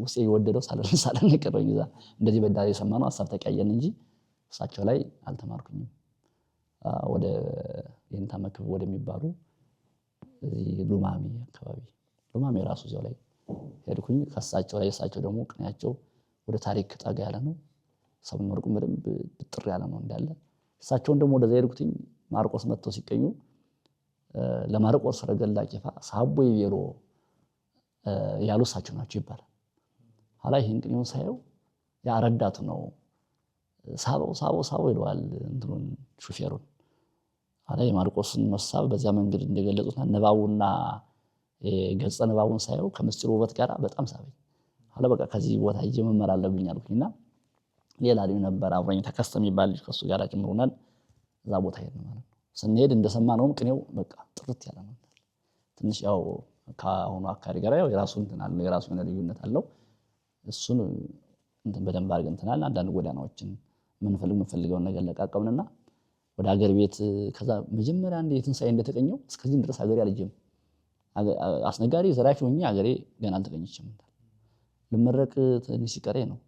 ውስጤ የወደደው ሳለን የቀረኝ እዛ እንደዚህ በዳር የሰማነው ሀሳብ ተቀያየን እንጂ እሳቸው ላይ አልተማርኩኝም። ወደ የኔታ መክብብ ወደሚባሉ ሉማሜ አካባቢ ሉማሜ ራሱ እዚያው ላይ ሄድኩኝ። ከእሳቸው ላይ እሳቸው ደግሞ ቅኔያቸው ወደ ታሪክ ጠጋ ያለ ነው። ሰብን ወርቁም በደንብ ብጥር ያለ ነው እንዳለ። እሳቸውን ደግሞ ወደዛ ሄድኩትኝ ማርቆስ መጥተው ሲቀኙ ለማርቆስ ረገላ ቄፋ ሳቦ ይቤሎ ያሉ እሳቸው ናቸው ይባላል። ኋላ ይህን ቅኔውን ሳየው ያ ረዳቱ ነው ሳበው ይለዋል እንትኑን ሹፌሩን። ኋላ የማርቆስን መሳብ በዚያ መንገድ እንደገለጹትና ንባቡና ገጸ ንባቡን ሳየው ከምስጢሩ ውበት ጋር በጣም ሳበኝ። ኋላ በቃ ከዚህ ቦታ ሂጄ መማር አለብኝ አልኩኝና ሌላ ልጅ ነበር አብሮኝ ተከስተ የሚባል ልጅ ከሱ ጋር ጭምር ሆነን እዛ ቦታ ሄድን ማለት ነው። ስንሄድ እንደሰማነውም ቅኔው በቃ ጥርት ያለ ነው። ትንሽ ያው ከአሁኑ አካባቢ ጋር ያው የራሱ እንትን አለው፣ የራሱ የሆነ ልዩነት አለው። እሱን እንትን በደንብ አድርገን እንትን አለ። አንዳንድ ጎዳናዎችን የምንፈልገውን ነገር ለቃቀምንና ወደ ሀገር ቤት ከዛ መጀመሪያ አንድ የትንሳኤ እንደተቀኘው እስከዚህ ድረስ ሀገሬ አልጀም አስነጋሪ ዘራፊ ሆኜ ሀገሬ ገና አልተቀኘችም። ልመረቅ ትንሽ ሲቀረኝ ነው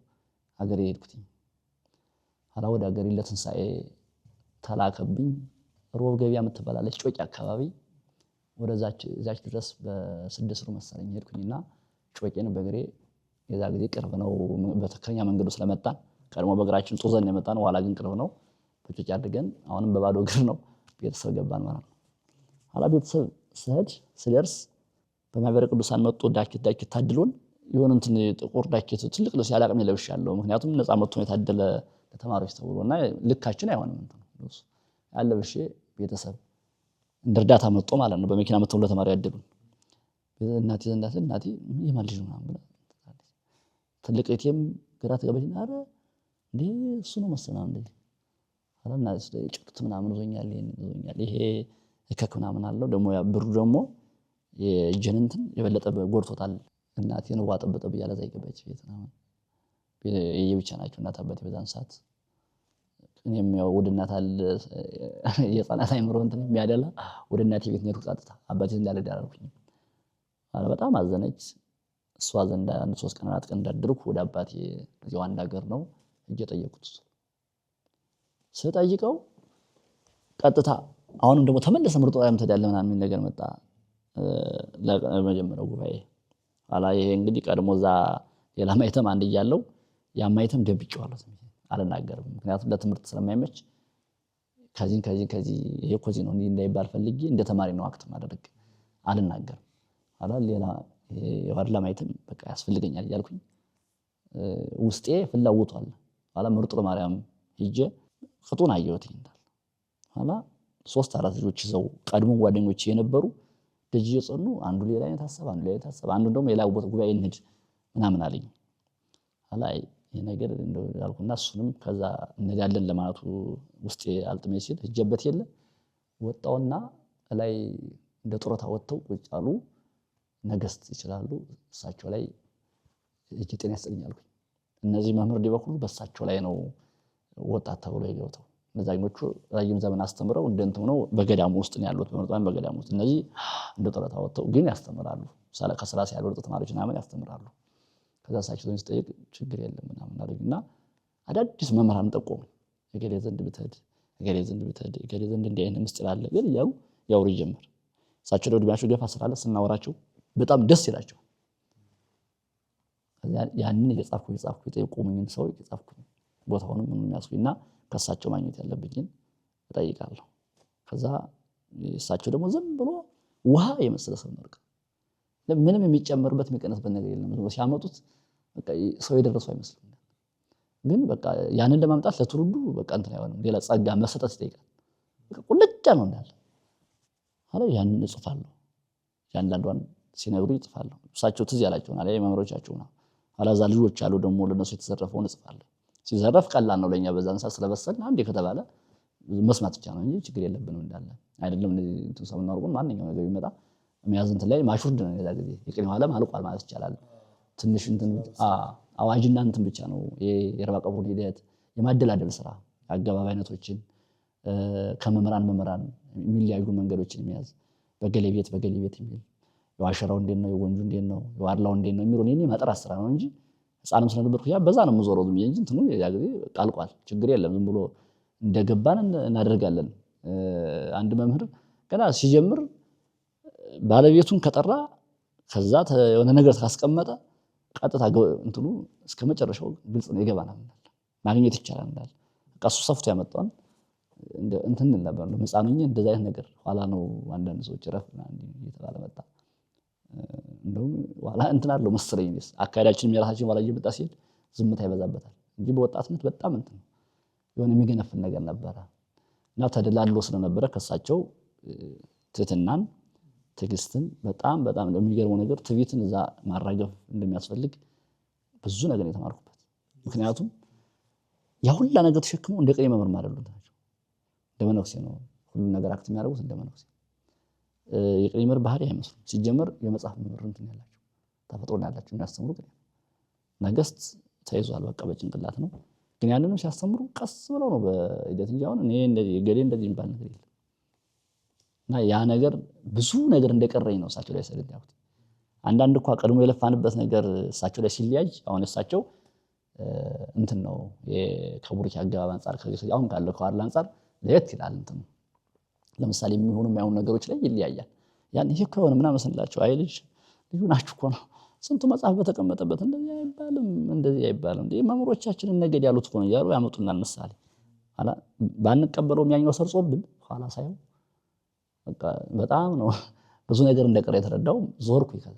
ሀገሬ ሄድኩትኝ። ኋላ ወደ ሀገሬ ለትንሳኤ ተላከብኝ። ሮብ ገበያ የምትባላለች ጮቂ አካባቢ ወደዛች ድረስ በ6 መሰለኝ ሄድኩኝና ጮቄን በእግሬ የዛ ጊዜ ቅርብ ነው በትክክለኛ መንገዱ ስለመጣን ቀድሞ በእግራችን ጡዘን የመጣን ኋላ ግን ቅርብ ነው። በጮቄ አድርገን አሁንም በባዶ እግር ነው ቤተሰብ ገባን ማለት ነው። ኋላ ቤተሰብ ስደርስ በማህበረ ቅዱሳን መጥቶ ዳኪት ታድሎን የሆነ እንትን ጥቁር ዳኪት ትልቅ ልብስ ያላቅም ለብሻለሁ። ምክንያቱም ነፃ መጥቶ የታደለ ለተማሪዎች ተብሎና ልካችን አይሆንም እንትን ነው ያለብሽ ቤተሰብ እንደ እርዳታ መጥቶ ማለት ነው። በመኪና መጥተው ለተማሪ ያደሉን እናቴ የማን ልጅ ነው ምናምን ብላ ትልቅ እቴም ግራ ተገበችና አረ እንዴ እሱ ነው መሰለኝ እንዴ አለና ጭቅት ምናምን ዞኛል ይሄ እከክ ምናምን አለው ደግሞ ያ ብሩ ደግሞ የእጄን እንትን የበለጠ ጎድቶታል። እናቴን ዋጠበጠብ እያለ እዛ ይገባች ቤት ነው የየብቻ ናቸው እናት አባቴ በዛን ሰዓት። እኔም ያው ወደ እናት አለ የህፃናት አይምሮ እንትን የሚያደላ ወደ እናቴ ቤት ነው ቀጥታ አባቴ እንዳልሄድ አላልኩኝም። በጣም አዘነች። እሷ ዘንድ 3 ቀን 4 ቀን እንዳደርኩ ወደ አባቴ እዚያው አንድ ሀገር ነው ሄጄ ጠየቁት። ስጠይቀው ቀጥታ አሁንም ደግሞ ተመለሰ ምርጦ ያም ተዳለ ምናምን ነገር መጣ። ለመጀመሪያው ጉባኤ ኋላ ይሄ እንግዲህ ቀድሞ እዛ ሌላ ማይተም አንድ እያለው ያ ማይተም ደብቄዋለሁ አልናገርም። ምክንያቱም ለትምህርት ስለማይመች ከዚህ ይሄ ኮዚ ነው እንዳይባል ፈልጌ እንደ ተማሪ ነው አክት ማድረግ አልናገርም። ኋላ ሌላ የዋድላ ማይተም በቃ ያስፈልገኛል እያልኩኝ ውስጤ ፍላጎቱ አለ። ኋላ ምርጡ ለማርያም ሂጄ ቅጡን አየሁት እንዳል ኋላ 3-4 ልጆች ይዘው ቀድሞ ጓደኞች የነበሩ ደጅ እየጸኑ አንዱ ሌላ አይነት ሐሳብ አንዱ ደግሞ ሌላ ቦታ ጉባኤ እንሂድ ምናምን አለኝ። ኋላ ይሄ ነገር እንደው ያልኩና እሱንም ከዛ እንሄዳለን ለማለቱ ውስጤ አልጥሜ ሲል ሂጄበት የለ ወጣውና ላይ እንደ ጡረታ ወጥተው ቁጭ አሉ ነገስት ይችላሉ እሳቸው ላይ ጤና ይስጥልኝ አልኩኝ። እነዚህ መምህር ዲበኩሉ በእሳቸው ላይ ነው ወጣት ተብሎ የገብተው መዛግኖቹ ረጅም ዘመን አስተምረው እንደንተው ነው በገዳሙ ውስጥ ነው ያሉት በመርጧን በገዳሙ ውስጥ እነዚህ እንደ ጡረታ ወጥተው ግን ያስተምራሉ ከስራ ሲያልወጡ ተማሪዎች ምናምን ያስተምራሉ። ከዛ እሳቸው ሲጠይቅ ችግር የለም ምናምን አሉኝና አዳዲስ መምህራን ጠቆሙ። እገሌ ዘንድ ብትሄድ እገሌ ዘንድ እንዲህ አይነት ምስጢር አለ ግን ያውሩ ጀመር። እሳቸው ደግሞ እድሜያቸው ገፋ ስላለ ስናወራቸው በጣም ደስ ይላቸው። ያንን እየጻፍኩ የጠየቁኝን ሰው እየጻፍኩ ቦታውንም ምንም ያስኩኝና ከእሳቸው ማግኘት ያለብኝን እጠይቃለሁ። ከዛ እሳቸው ደግሞ ዝም ብሎ ውሃ የመሰለ ሰው ነው። ምንም የሚጨመርበት የሚቀነስበት ነገር የለም። ዝም ብሎ ሲያመጡት በቃ ሰው የደረሰው አይመስልም። ግን በቃ ያንን ለማምጣት ለትውልዱ በቃ እንትን አይሆንም። ሌላ ጸጋ መሰጠት ይጠይቃል። በቃ ቁልጭ ነው እንዳለ አለ ያንን እጽፋለሁ። ያንዳንዷን ሲነግሩ ይጽፋለሁ። እሳቸው ትዝ ያላቸውና ላይ መምህሮቻቸው ነው። አላዛ ልጆች አሉ ደግሞ ለነሱ የተዘረፈውን እጽፋለሁ። ሲዘረፍ ቀላል ነው ለኛ በዛን ሰዓት ስለበሰልን አንዴ ከተባለ መስማት ብቻ ነው እንጂ ችግር የለብንም እንዳለ አይደለም። እንትን ሰው እናርጉን ማንኛውም ነገር ይመጣ የሚያዝ እንትን ላይ ማሹርድ ነው የዛ ጊዜ የቅኔው ዓለም አልቋል ማለት ይቻላል። ትንሽ እንትን አዋጅና እንትን ብቻ ነው የረባ ቀብሩን ሂደት የማደላደል ስራ አገባብ አይነቶችን ከመምህራን የሚለያዩ መንገዶችን የሚያዝ በገሌ ቤት የሚል የዋሸራው እንዴት ነው የወንጁ እንዴት ነው የዋድላው እንዴት ነው የሚሉን የኔ ማጥራት ስራ ነው እንጂ ህፃንም ስለነበርኩ ያ በዛ ነው የምዞረው ዝም እንጂ እንትኑ ያ ጊዜ ቃልቋል ችግር የለም። ዝም ብሎ እንደገባን እናደርጋለን። አንድ መምህር ገና ሲጀምር ባለቤቱን ከጠራ ከዛ የሆነ ነገር ካስቀመጠ ቀጥታ እንትኑ እስከመጨረሻው ግልጽ ነው ይገባናል ማግኘት ይቻላል እንዳለ በቃ እሱ ሰፍቶ ያመጣውን እንትን ነበር ነው ህፃኑኝ እንደዛ አይነት ነገር ኋላ ነው አንዳንድ ሰዎች ረፍና እየተባለ መጣ። እንደውም ኋላ እንትን አለው መሰለኝ አካዳችን የራሳችን ኋላ እየመጣ ሲል ዝምታ ይበዛበታል እንጂ በወጣትነት በጣም እንትን የሆነ የሚገነፍል ነገር ነበረ እና ተደላሎ ስለነበረ ከሳቸው ትህትናን ትዕግስትን በጣም የሚገርመው ነገር ትዕቢትን እዛ ማራገፍ እንደሚያስፈልግ ብዙ ነገር የተማርኩበት። ምክንያቱም ያ ሁላ ነገር ተሸክመው እንደ ቅኔ መምህር ማለት ነው እንደመነኩሴ ነው ሁሉ ነገር አክት የሚያደርጉት እንደመነኩሴ የቅኔ መምህር ባህሪ አይመስሉም። ሲጀመር የመጽሐፍ መምህር እንትን ያላቸው ተፈጥሮ ያላቸው የሚያስተምሩ ቅኔ ነገስት ተይዟል በቃ በጭንቅላት ነው። ግን ያንንም ሲያስተምሩ ቀስ ብለው ነው በሂደት እንጂ አሁን እኔ እንደዚህ ገሌ እንደዚህ የሚባል ነገር የለም። እና ያ ነገር ብዙ ነገር እንደቀረኝ ነው እሳቸው ላይ ሰግድ ያውት አንዳንድ እንኳን ቀድሞ የለፋንበት ነገር እሳቸው ላይ ሲለያይ አሁን እሳቸው እንትን ነው የከቡርኪ አገባብ አንፃር አሁን ካለው ከዋድላ አንፃር ለየት ይላል እንትን ለምሳሌ የሚሆኑ የማይሆኑ ነገሮች ላይ ይለያያል። ያን ይሄ እኮ የሆነ ምናምን መስላቸው አይ ልጁ ናችሁ እኮ ነው ስንቱ መጽሐፍ በተቀመጠበት እንደዚህ አይባልም እንዴ መምህሮቻችን ነገድ ያሉት እኮ ነው እያሉ ያመጡናል ምሳሌ ኋላ ባንቀበለውም ያኛው ሰርጾብን ኋላ ሳይሆን በቃ በጣም ነው ብዙ ነገር እንደቀረ የተረዳው ዞርኩ ይከዛ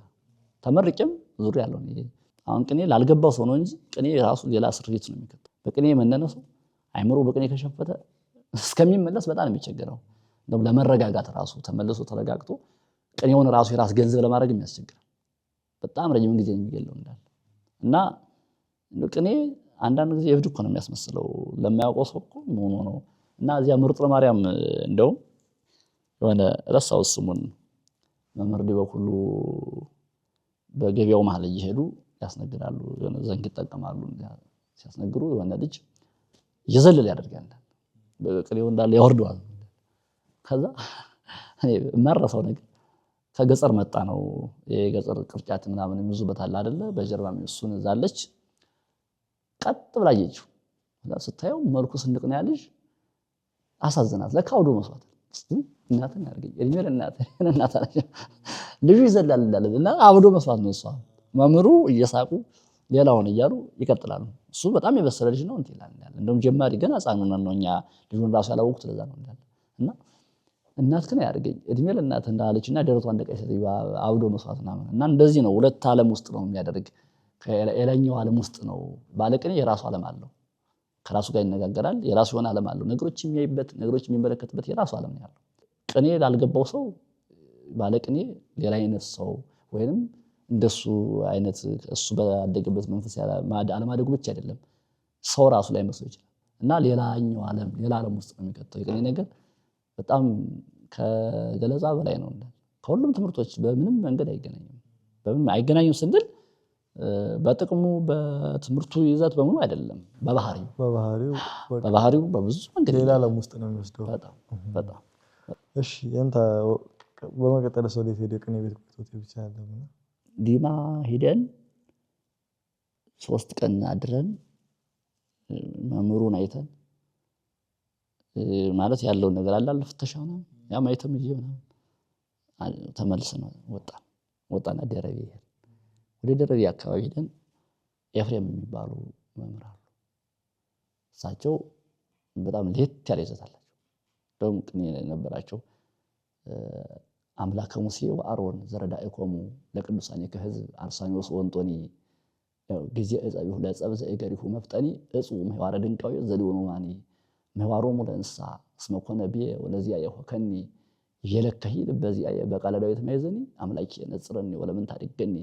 ተመርቄም ዙር ያለው ነው። አሁን ቅኔ ላልገባው ሰው ነው እንጂ ቅኔ ራሱ ሌላ ስርሪት ነው የሚከተው። በቅኔ የመነነው ሰው አይምሮ በቅኔ ከሸፈተ እስከሚመለስ በጣም የሚቸገረው እንደው ለመረጋጋት ራሱ ተመልሶ ተረጋግቶ ቅኔውን ራሱ የራስ ገንዘብ ለማድረግ የሚያስቸግረው በጣም ረጅም ጊዜ የሚገለው እንዳለ እና ቅኔ አንዳንድ ጊዜ የብድ እኮ ነው የሚያስመስለው ለማያውቀው ሰው እኮ ምን ሆኖ እና እዚያ ምርጥ ለማርያም እንደው የሆነ ረሳው ስሙን መምህር ዲበኩሉ በገበያው መሃል እየሄዱ ያስነግራሉ የሆነ ዘንግ ይጠቀማሉ ሲያስነግሩ የሆነ ልጅ እየዘለለ ያደርጋል በቅኔው እንዳለ ያወርደዋል። ከዛ ማረሳው ነገር ከገጠር መጣ ነው የገጠር ቅርጫት ምናምን የሚይዙበታል አይደለ በጀርባ እሱን ዛለች ቀጥ ብላ አየችው። ስታየው መልኩ ስንቅ ነው ያለሽ አሳዘናት። ለካ አውዶ መስዋዕት እናትን ያርገኝ እድሜ ለእናት ልጁ ይዘላል እንዳለና አብዶ መስዋዕት ነው። እሷ መምህሩ እየሳቁ ሌላውን እያሉ ይቀጥላሉ። እሱ በጣም የበሰለ ልጅ ነው እንት ይላል። እንደውም ጀማሪ ገና ሕፃን ነው። እኛ ልጁን ራሱ ያላወቁት ለዛ ነው እንዳለ እና እናት ግን ያርገኝ እድሜ ለእናት እንዳለችና ደረቷን እንደቀይ ሴትዮ አብዶ መስዋዕት እና እንደዚህ ነው። ሁለት ዓለም ውስጥ ነው የሚያደርግ። ከሌላኛው ዓለም ውስጥ ነው። ባለቅኔ የራሱ ዓለም አለው። ከራሱ ጋር ይነጋገራል። የራሱ የሆነ ዓለም አለው። ነገሮች የሚያይበት ነገሮች የሚመለከትበት የራሱ ዓለም ነው ያለው። ቅኔ ላልገባው ሰው ባለቅኔ ሌላ አይነት ሰው ወይንም እንደሱ አይነት እሱ ባደገበት መንፈስ አለማደጉ ብቻ አይደለም ሰው ራሱ ላይ መስሎ ይችላል እና ሌላኛው ዓለም ሌላ ዓለም ውስጥ ነው የሚከተው። የቅኔ ነገር በጣም ከገለጻ በላይ ነው። ከሁሉም ትምህርቶች በምንም መንገድ አይገናኝም። በምንም አይገናኙም ስንል በጥቅሙ በትምህርቱ ይዘት በሙሉ አይደለም። በባህሪው በብዙ መንገድ ሌላ ዓለም ውስጥ ነው የሚወስደው። በጣም እሺ እንታ በመቀጠል ሰው ላይ ሄደ ቅኔ ቤት ቆይቶ ብቻ ያለውና ዲማ ሄደን 3 ቀን አድረን መምህሩን አይተን ማለት ያለውን ነገር አላል ፍተሻ ነው ያ ማይተም ይየውና ተመልሰን ወጣና ደረቤ ወደ ደረቤ አካባቢ ሄደን ኤፍሬም የሚባሉ መምህር አሉ። እሳቸው በጣም ለየት ያለ ይዘት አላቸው። ደም ቅኔ ነበራቸው። አምላከ ሙሴ ወአሮን ዘረዳኢኮሙ ለቅዱሳን ከሕዝብ አርሳኒዎስ ወንጦኒ ጊዜ እጸቢሁ ለጸብዘ እገሪሁ መፍጠኒ እጹ ምህዋረ ድንቃዊ ዘሊሆኑ ማኒ ምህዋሮሙ ለእንስሳ እስመ ኮነ ቢየ ወለዚያ የሆከኒ የለከሂ በዚያ በቃለ ዳዊት ማይዘኒ አምላኬ ነጽረኒ ወለምን ታድገኒ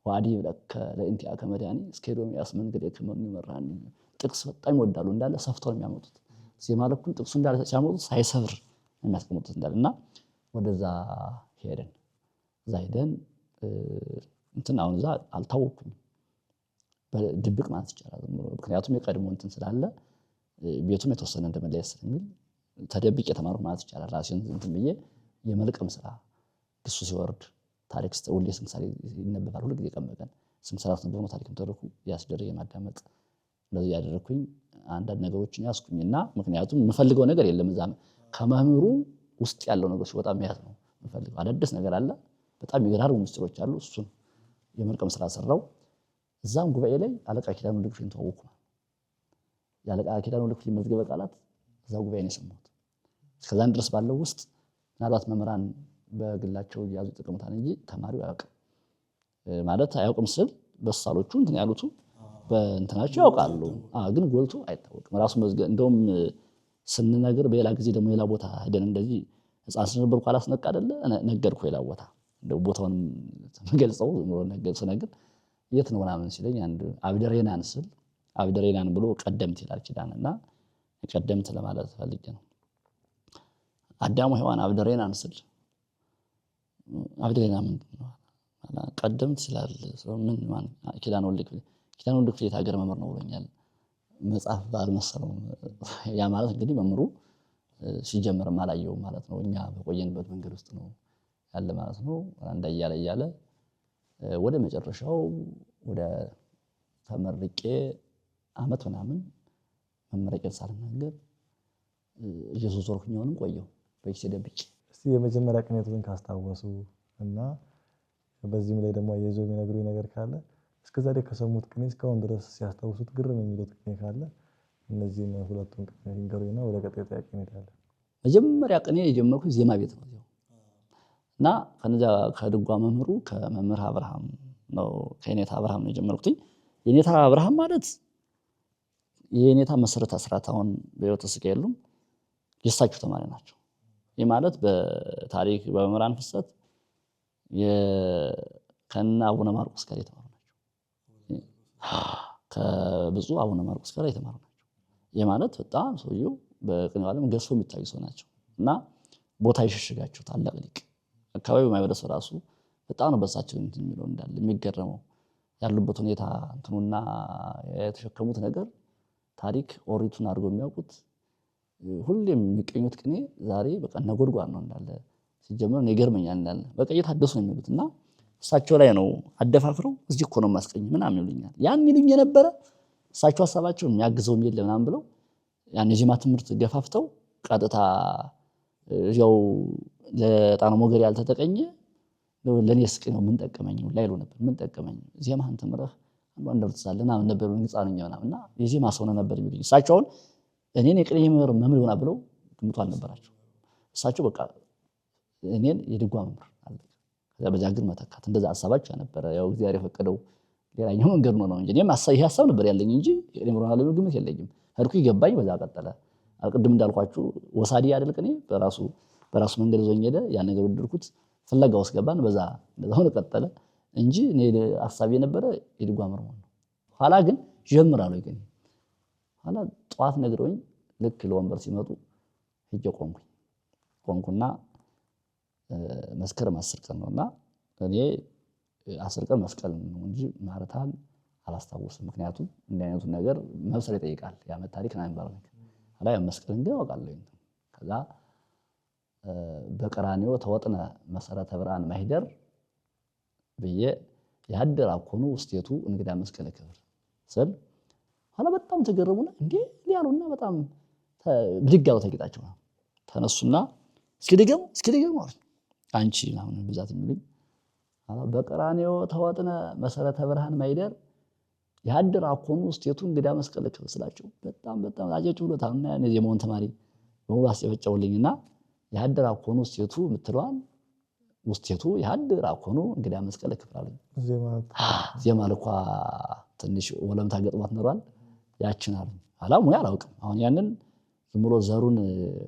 ዋዲ ለከ ለእንቲያ ከመዳኒ እስከዶሚያስ መንገድ ከመኑ ይመራኒ። ጥቅስ በጣም ይወዳሉ። እንዳለ ሰፍተው የሚያመጡት ሲማለኩን ጥቅሱ እንዳለ ሲያመጡት ሳይሰብር የሚያስቀምጡት እንዳለና ወደዛ ሄደን እንትን አሁን እዛ አልታወኩም በድብቅ ማለት ይቻላል። ምክንያቱም የቀድሞ እንትን ስላለ ቤቱም የተወሰነ እንደመለየት ስለሚል ተደብቅ የተማርኩ ማለት ይቻላል። ራሴን እንትን ብዬ የመልቀም ስራ ግሱ ሲወርድ ታሪክ ሁሌ ስንክሳር ይነበባል። ሁሉ ጊዜ ቀን በቀን ስንክሳር ነው ታሪክም ተደረኩ ያስደረገ ማዳመጥ እንደዚህ ያደረኩኝ አንዳንድ ነገሮችን ያስኩኝና ምክንያቱም የምፈልገው ነገር የለም እዛ ከመምህሩ ውስጥ ያለው ነገር ሲወጣ መያዝ ነው የምፈልገው። አዳዲስ ነገር አለ። በጣም የሚገራርሙ ምስጢሮች አሉ። እሱን የመልቀም ስራ ሰራው። እዛም ጉባኤ ላይ አለቃ ኪዳኑ ልክፍሌን ተዋወቅኩ። ያለቃ ኪዳኑ ልክፍሌ መዝገበ ቃላት እዛ ጉባኤ ነው የሰማሁት። እስከዛን ድረስ ባለው ውስጥ ምናልባት መምህራን በግላቸው ያዙ ጥቅምታን እንጂ ተማሪው አያውቅም። ማለት አያውቅም ስል በሳሎቹ እንትን ያሉቱ በእንትናቸው ያውቃሉ። ግን ጎልቶ አይታወቅም። ራሱ መዝገብ እንደውም ስንነግር በሌላ ጊዜ ደግሞ ሌላ ቦታ ሄደን እንደዚህ ህፃን ስለነበርኩ አላስነቃ አይደለ ነገርኩ። ሌላ ቦታ እንደው ቦታውን ተገልጸው ነገር የት ነው ምናምን ሲለኝ አንድ አብደሬናን ስል አብደሬናን ብሎ ቀደምት ይላል ኪዳንና ቀደምት ለማለት ፈልጌ ነው። አዳሙ ሔዋን አብደሬናን ስል አብደሬና ምንድን ነው ቀደምት ይላል። ምን ማን ኪዳኑ ልክፍሌ ሀገር መምህር ነው ብሎኛል። መጽሐፍ ባልመሰለውም ያ ማለት እንግዲህ መምህሩ ሲጀምርም አላየውም ማለት ነው። እኛ በቆየንበት መንገድ ውስጥ ነው ያለ ማለት ነው። አንዳ እያለ ወደ መጨረሻው ወደ ተመርቄ አመት ምናምን መመረቄን ሳልናገር ኢየሱስ ወርኩኛውንም ቆየው በኪሴ ደብቄ። እስቲ የመጀመሪያ ቅኔቱን ካስታወሱ እና በዚህም ላይ ደግሞ አያይዘው የሚነግሩኝ ነገር ካለ እስከዛሬ ከሰሙት ቅኔ እስካሁን ድረስ ሲያስታውሱት ግርም የሚሉት ቅኔ ካለ እነዚህን ሁለቱን ቅኔ ይንገሩኝና ወደ ቀጣዩ ጥያቄ እንሄዳለን። መጀመሪያ ቅኔ የጀመርኩት ዜማ ቤት ነው እና ከነዛ ከድጓ መምህሩ ከመምህር አብርሃም ነው ከኔታ አብርሃም ነው የጀመርኩት። የኔታ አብርሃም ማለት የኔታ መሰረተ ስርዓት አሁን በህይወት ስቅ የሉም የሳቸው ተማሪ ናቸው። ይህ ማለት በታሪክ በመምህራን ፍሰት ከና አቡነ ማርቆስ ጋር የተማሩ ናቸው። ከብፁዕ አቡነ ማርቆስ ጋር የተማሩ ናቸው። ይህ ማለት በጣም ሰውየው በቅኔው ዓለም ገዝፎ የሚታዩ ሰው ናቸው እና ቦታ ይሸሽጋቸው ታላቅ ሊቅ አካባቢው ማይወደሰው ራሱ በጣም ነው በሳቸው እንትን የሚለው እንዳለ የሚገረመው ያሉበት ሁኔታ እንትኑና የተሸከሙት ነገር ታሪክ ኦሪቱን አድርገው የሚያውቁት ሁሌም የሚቀኙት ቅኔ ዛሬ በቃ ነጎድጓድ ነው እንዳለ ሲጀመር ይገርመኛል እንዳለ በቃ እየታደሱ ነው የሚሉት እና እሳቸው ላይ ነው አደፋፍረው እዚህ እኮ ነው ማስቀኝ ምናምን ይሉኛል። ያን ይሉኝ የነበረ እሳቸው ሐሳባቸው የሚያግዘው የሚል ምናምን ብለው ያን የዜማ ትምህርት ገፋፍተው ቀጥታ ያው ለጣና ሞገር ያልተጠቀኘ ለኔስ ነው ምን ጠቀመኝ ላይ ነው ነበር ምን ጠቀመኝ ዜማህን ተምረህ አንዱ ተሳለና ነበር ንጻነኛ ምናምንና የዜማ ሰው ነበር የሚሉኝ እሳቸውን እኔን የቅኔ መምህር ይሆናል ብለው ግምቱ አልነበራቸው እሳቸው በቃ እኔን የድጓ መምህር አለ ከዛ በዛ ግን መተካት እንደዛ ሐሳባቸው ነበር ያው እግዚአብሔር የፈቀደው ሌላኛው መንገድ ነው እንጂ እኔም ይሄ ሐሳብ ነበር ያለኝ እንጂ የቅኔ መምህር ይሆናል ብለው ግምት የለኝም ሄድኩ ይገባኝ በዛ ቀጠለ አልቅድም እንዳልኳችሁ ወሳዲ አይደል ቅኔ በራሱ መንገድ ይዞኝ ሄደ ያ ነገር ወደድኩት ፍለጋ ውስጥ ገባን በዛ እንደዛው ቀጠለ እንጂ እኔ ሐሳቤ የነበረ የድጓ መምህር ነው ኋላ ግን ጀምራለሁ ግን ኋላ ጧት ነግረውኝ ልክ ለወንበር ሲመጡ ሄጄ ቆንኩና መስከረም 10 ቀን ነውና እኔ 10 ቀን መስቀል ነው እንጂ ማረታን አላስታውስም ምክንያቱም እንደ አይነቱ ነገር መብሰል ይጠይቃል ያመት ታሪክ ነው የሚባለው ነገር አላ መስቀልን ግን አውቃለሁ ከዛ በቀራኒዮ ተወጥነ መሰረተ ብርሃን ማህደር በየ ያደር አኮኑ ውስጤቱ እንግዳ መስቀል ክብር ስል ኋላ በጣም ተገረሙና እንዴ ያሉና በጣም ብድጋው ተቂጣቸው ተነሱና እስኪ ደገሙ አንቺ አሁን ብዛት የሚሉኝ ኋላ በቀራኒዮ ተወጥነ መሰረተ ብርሃን ማህደር ያደር አኮኑ ውስጤቱ እንግዳ መስቀል ክብር ስላቸው በጣም አጀጭ ብሎታልና እኔ የመሆን ተማሪ በሙሉ አስጨበጨውልኝና ያደር አኮኑ ውስጤቱ ምትሏን ውስጤቱ ያደር አኮኑ እንግዳ መስቀል ክብር አለኝ ዜማ ልኳ ትንሽ ወለምታ ገጥሟት ነሯል ያችን አሉ አላ ሙያ አላውቅም አሁን ያንን ዝም ብሎ ዘሩን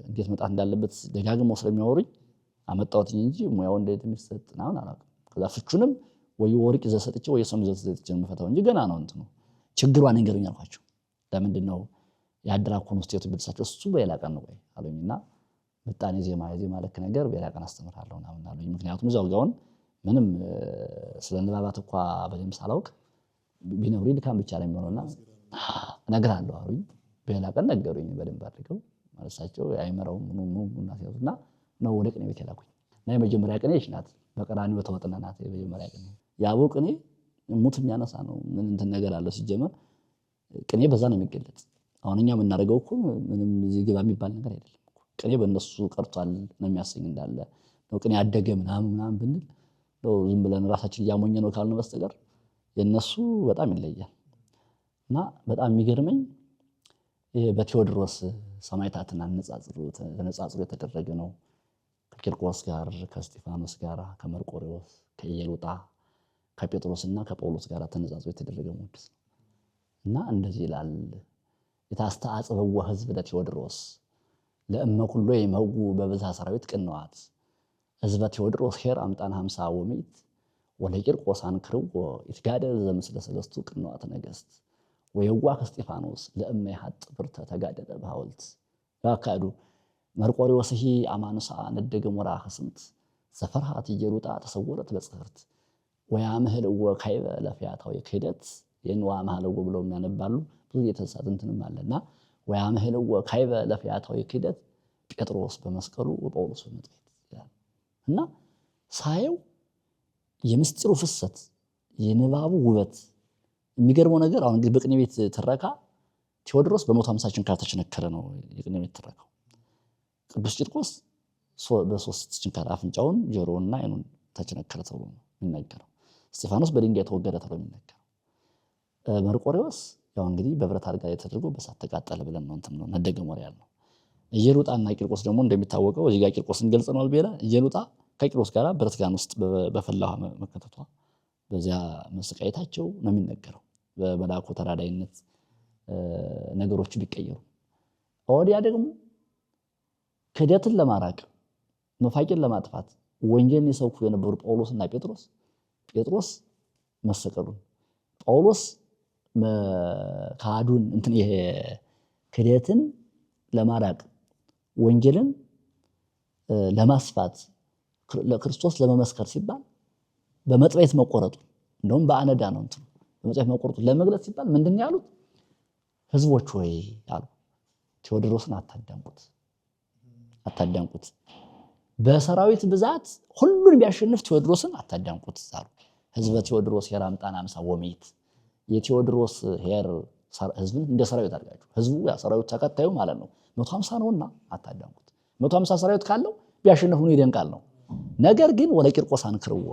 እንዴት መጣት እንዳለበት ደጋግመው ስለሚያወሩኝ አመጣሁት እንጂ ሙያው እንዴት የሚሰጥና አላውቅም ከዛ ፍቹንም ወይ ወርቅ ዘሰጥቼ ወይ ሰም ዘሰጥቼ መፈታው እንጂ ገና ነው እንትኑ ችግሯን እንገሩኝ አልኳቸው ለምንድነው ያደር አኮኑ ውስጤቱ ቢልሳቸው እሱ በሌላ ቀን ነው ወይ አሉኝና ምጣኔ ዜማ ለክ ነገር በሌላ ቀን አስተምራለሁ አሉኝ ምክንያቱም እዛው ጋውን ምንም ስለ ንባባት እንኳ በደም ሳላውቅ ቢነውሪ ልካም ብቻ ላይ የሚሆነውና እነግራለሁ አሉኝ በሌላ ቀን ነገሩኝ በደንብ አድርገው ማለሳቸው አይመራው ምኑና ሲያዙና ነው ወደ ቅኔ ቤት ያላኩኝ እና የመጀመሪያ ቅኔ ይችላል በቀራኒዮ ተወጥነናት የመጀመሪያ ቅኔ ያው ቅኔ ሙት የሚያነሳ ነው ምን እንትን ነገር አለ ሲጀመር ቅኔ በዛ ነው የሚገለጽ አሁንኛ የምናደርገው እኮ ምንም እዚህ ግባ የሚባል ነገር አይደለም ቅኔ በእነሱ ቀርቷል ነው የሚያሰኝ እንዳለ ነው ቅኔ አደገ ምናምን ብንል ነው ዝም ብለን ራሳችን ያሞኘ ነው ካልነ በስተቀር የነሱ በጣም ይለያል እና በጣም የሚገርመኝ በቴዎድሮስ ሰማዕታትን ተነጻጽሮ የተደረገ ነው ከቂርቆስ ጋር ከስጢፋኖስ ጋር ከመርቆሬዎስ ከኢየሉጣ ከጴጥሮስና ከጳውሎስ ጋር ተነጻጽሮ የተደረገ ሙድስ እና እንደዚህ ይላል የታስተአጽበው ህዝብ ለቴዎድሮስ ለእመኩሎ የመጉ በብዛ ሰራዊት ቅንዋት ህዝበ ቴዎድሮስ ሄር አምጣን 50 ወሚት ወለቂርቆስ አንክርዎ ይትጋደል ዘምስለ ሰለስቱ ቅንዋት ነገስት ወየዋ ከስጢፋኖስ ለእመ ይሐጥ ብርተ ተጋደለ በሐውልት ያካዱ መርቆሬዎስ አማኑሳ ነደገ ሞራ ኸስምት ዘፈርሃት ኢየሉጣ ተሰወረት በጽህርት ወያምህል ወካይበ ለፊያታው የክህደት የንዋ ማህለው ብለው የሚያነባሉ ብዙ የተሳተንተንም አለና ወያምህል ወካይበ ለፊያታው የክህደት ጴጥሮስ በመስቀሉ ወጳውሎስ በመጥፋት እና ሳየው የምስጢሩ ፍሰት የንባቡ ውበት የሚገርመው ነገር አሁን እንግዲህ በቅኔ ቤት ተረካ ቴዎድሮስ በ150 ችንካር ተቸነከረ ነው የቅኔ ቤት ተረካው ቅዱስ ቂርቆስ በ3 ችንካር አፍንጫውን ጆሮውንና አይኑን ተቸነከረ ተብሎ ነው የሚነገረው ስጢፋኖስ በድንጋይ ተወገደ ተብሎ የሚነገረው መርቆሬዎስ ያው እንግዲህ በብረት አልጋ የተደረገው በሳት ተቃጠለ ብለን ነው እንትን ነው ነደገ ሞራ ያለው ኢየሉጣና ቂርቆስ ደግሞ እንደሚታወቀው እዚህ ጋር ቂርቆስን ገልጸናል በሌላ ኢየሉጣ ከቂርቆስ ጋር ብረት ጋን ውስጥ በፈላው መከተቷ በዚያ መስቀይታቸው ነው የሚነገረው በመላኩ ተራዳይነት ነገሮች ቢቀየሩ ወዲያ ደግሞ ክደትን ለማራቅ መፋቂን ለማጥፋት ወንጀልን የሰውኩ የነበሩ ጳውሎስና ጴጥሮስ መሰቀሉን ጳውሎስ ካዱን እንትን ይሄ ክደትን ለማራቅ ወንጀልን ለማስፋት ለክርስቶስ ለመመስከር ሲባል በመጥበይት መቆረጡ እንደውም በአነዳ ነው እንትን በመጥበይት መቆረጡ ለመግለጽ ሲባል ምንድነው ያሉት ህዝቦች ሆይ አሉ ቴዎድሮስን አታዳንቁት በሰራዊት ብዛት ሁሉን ቢያሸንፍ ቴዎድሮስን አታዳንቁት አሉ ህዝበ ቴዎድሮስ ሄር አምጣን 50 ወሚት የቴዎድሮስ ሄር ህዝብን እንደ ሰራዊት አድርጋችሁ ህዝቡ ያ ሰራዊት ተከታዩ ማለት ነው 150 ነውና አታዳንቁት 150 ሰራዊት ካለው ቢያሸንፉ ነው ይደንቃል ነው ነገር ግን ወለ ቂርቆስ አንክርዎ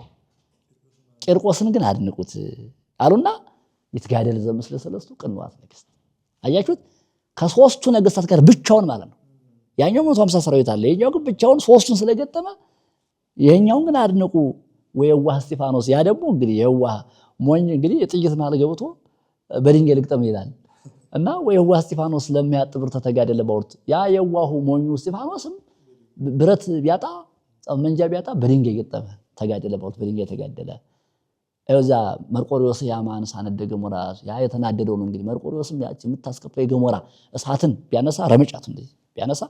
ቂርቆስን ግን አድንቁት አሉና ይትጋደል ዘምስለ ሰለስቱ ቅንዋት ነገሥት። አያችሁት? ከሶስቱ ነገሥታት ጋር ብቻውን ማለት ነው። ያኛው 150 ሰራዊት አለ። የኛው ግን ብቻውን ሶስቱን ስለገጠመ የኛውን ግን አድንቁ ወየዋህ እስጢፋኖስ። ያ ደግሞ እንግዲህ የዋህ ሞኝ እንግዲህ የጥይት መሃል ገብቶ በድንጋይ ልቅጠም ይላል እና ወየዋህ እስጢፋኖስ ለሚያጥብር ተተጋደለ ባውርት። ያ የዋሁ ሞኙ እስጢፋኖስም ብረት ቢያጣ መንጃ ቢያጣ በድንጋይ ገጠመ ተጋደለ ባውርት፣ በድንጋይ ተጋደለ። እዛ መርቆሪዎስ ያማን ሳነደ ገሞራ ያ የተናደደው ነው እንግዲህ መርቆሪዎስም ያቺ የምታስከፈው የገሞራ እሳትን ቢያነሳ ረመጫት እንዴ ቢያነሳ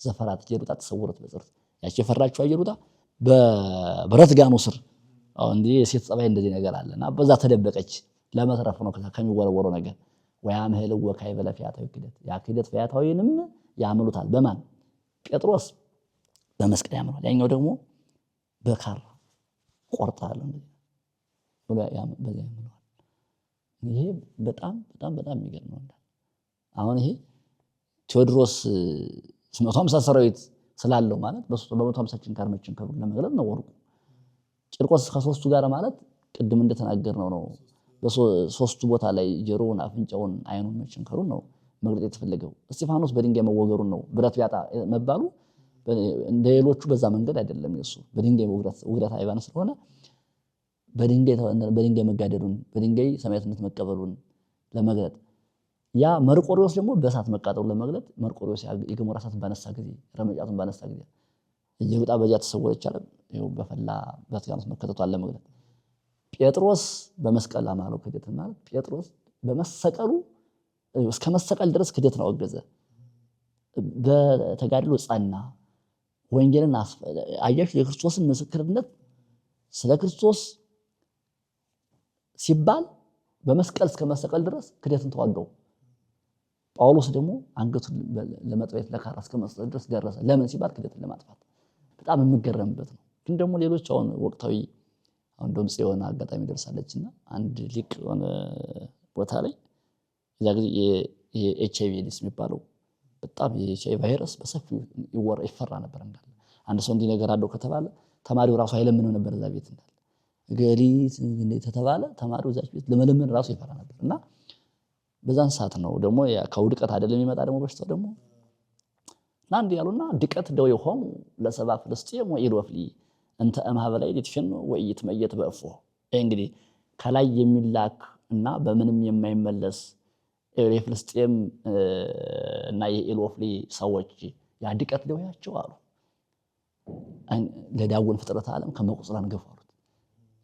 ዘፈራት ጀሩታ ተሰውረት በጽርት ያቺ የፈራችው አየሩታ በብረት ጋኑ ስር እንዴ የሴት ጸባይ እንደዚህ ነገር አለና በዛ ተደበቀች ለመትረፍ ነው ከሚወረወረው ነገር ወያምህል ወካይ በለፊያታው ክደት ያ ክደት ፊያታዊንም ያምሉታል። በማን ጴጥሮስ በመስቀል ያምራል፣ ያኛው ደግሞ በካራ ቆርጣል እንዴ ብሎ በዚያ ያምራል። ይሄ በጣም የሚገርም ነው። አሁን ይሄ ቴዎድሮስ 150 ሰራዊት ስላለው ማለት በ150 ጋር መቸንከሩ ለመግለጽ ነው ወርቁ። ቂርቆስ ከሶስቱ ጋር ማለት ቅድም እንደተናገርነው ነው። በሶስቱ ቦታ ላይ ጆሮውን፣ አፍንጫውን፣ አይኑን መቸንከሩን ነው መግለጽ የተፈለገው። እስጢፋኖስ በድንጋይ መወገሩን ነው። ብረት ቢያጣ መባሉ እንደሌሎቹ በዛ መንገድ አይደለም። የሱ በድንጋይ ውግረት አይባን ስለሆነ በድንጋይ መጋደሉን በድንጋይ ሰማዕትነት መቀበሉን ለመግለጥ፣ ያ መርቆሪዎስ ደግሞ በእሳት መቃጠሉን ለመግለጥ መርቆሪዎስ የገሞራ እሳትን ባነሳ ጊዜ ረመጫቱን ባነሳ ጊዜ እየሩጣ በዚያ ተሰወረች አለ። ይኸው በፈላ በትጋኖስ መከተቷን ለመግለጥ ጴጥሮስ በመስቀል አማለው ክደት ማለት ጴጥሮስ በመሰቀሉ እስከ መሰቀል ድረስ ክደትን አወገዘ። በተጋድሎ ጸና። ወንጌልን አያችሁ የክርስቶስን ምስክርነት ስለ ክርስቶስ ሲባል በመስቀል እስከ መሰቀል ድረስ ክደትን ተዋጋው። ጳውሎስ ደግሞ አንገቱን ለመጥበየት ለካራ እስከ መስቀል ድረስ ደረሰ። ለምን ሲባል ክደትን ለማጥፋት። በጣም የምገረምበት ነው። ግን ደግሞ ሌሎች አሁን ወቅታዊ አሁን ድምጽ የሆነ አጋጣሚ ደርሳለችና አንድ ሊቅ የሆነ ቦታ ላይ እዛ ጊዜ የኤችአይቪ ኤድስ የሚባለው በጣም የኤችአይቪ ቫይረስ በሰፊው ይፈራ ነበር። እንዳለ አንድ ሰው እንዲህ ነገር አለው ከተባለ ተማሪው ራሱ አይለምንም ነበር። እዛ ቤት እንዳለ ገሊት ተተባለ ተማሪው እዛች ቤት ለመለመን ራሱ ይፈራ ነበር። እና በዛን ሰዓት ነው ደግሞ ከውድቀት አይደለም የሚመጣ ደግሞ በሽታው ደግሞ እና እንዲህ ያሉና ድቀት ደው የሆኑ ለሰባ ፍልስጤም ወኢሎፍሊ እንተ እምኀበ ላይ ሊትፈኑ ወኢይትመየጥ በእፎ። እንግዲህ ከላይ የሚላክ እና በምንም የማይመለስ የፍልስጤም እና የኢሎፍሊ ሰዎች ያ ድቀት ደውያቸው አሉ ለዳጎን ፍጥረት ዓለም ከመቁጽላን ገፋሉት።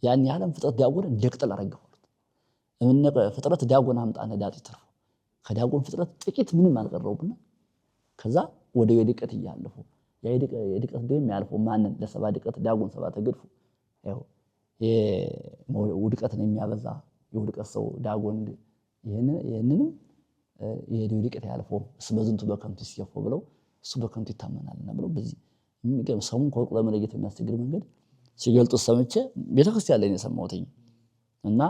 ያን የዓለም ፍጥረት ዳጎን እንደቅጠል አረገፉት። እምነ ፍጥረት ዳጎን አምጣነ ዳጥ ይተርፉ። ከዳጎን ፍጥረት ጥቂት ምንም አልቀረውብና ከዛ ወደ የድቀት እያለፉ ያ የድቀት ደም የሚያልፈው ማንን ለሰባ ድቀት ዳጎን ሰባ ተገድፉ። ያው የውድቀትን የሚያበዛ የውድቀት ሰው ዳጎን ይሄንንም የድቀት ያልፈው ስመዝንቱ በከንቱ ሲያፈ ብለው እሱ በከንቱ ይታመናልና ብለው በዚህ የሚገርም ሰሙን ከወርቁ ለመለየት የሚያስቸግር መንገድ ሲገልጡ ሰምቼ ቤተክርስቲያን ላይ ነው የሰማሁት። እና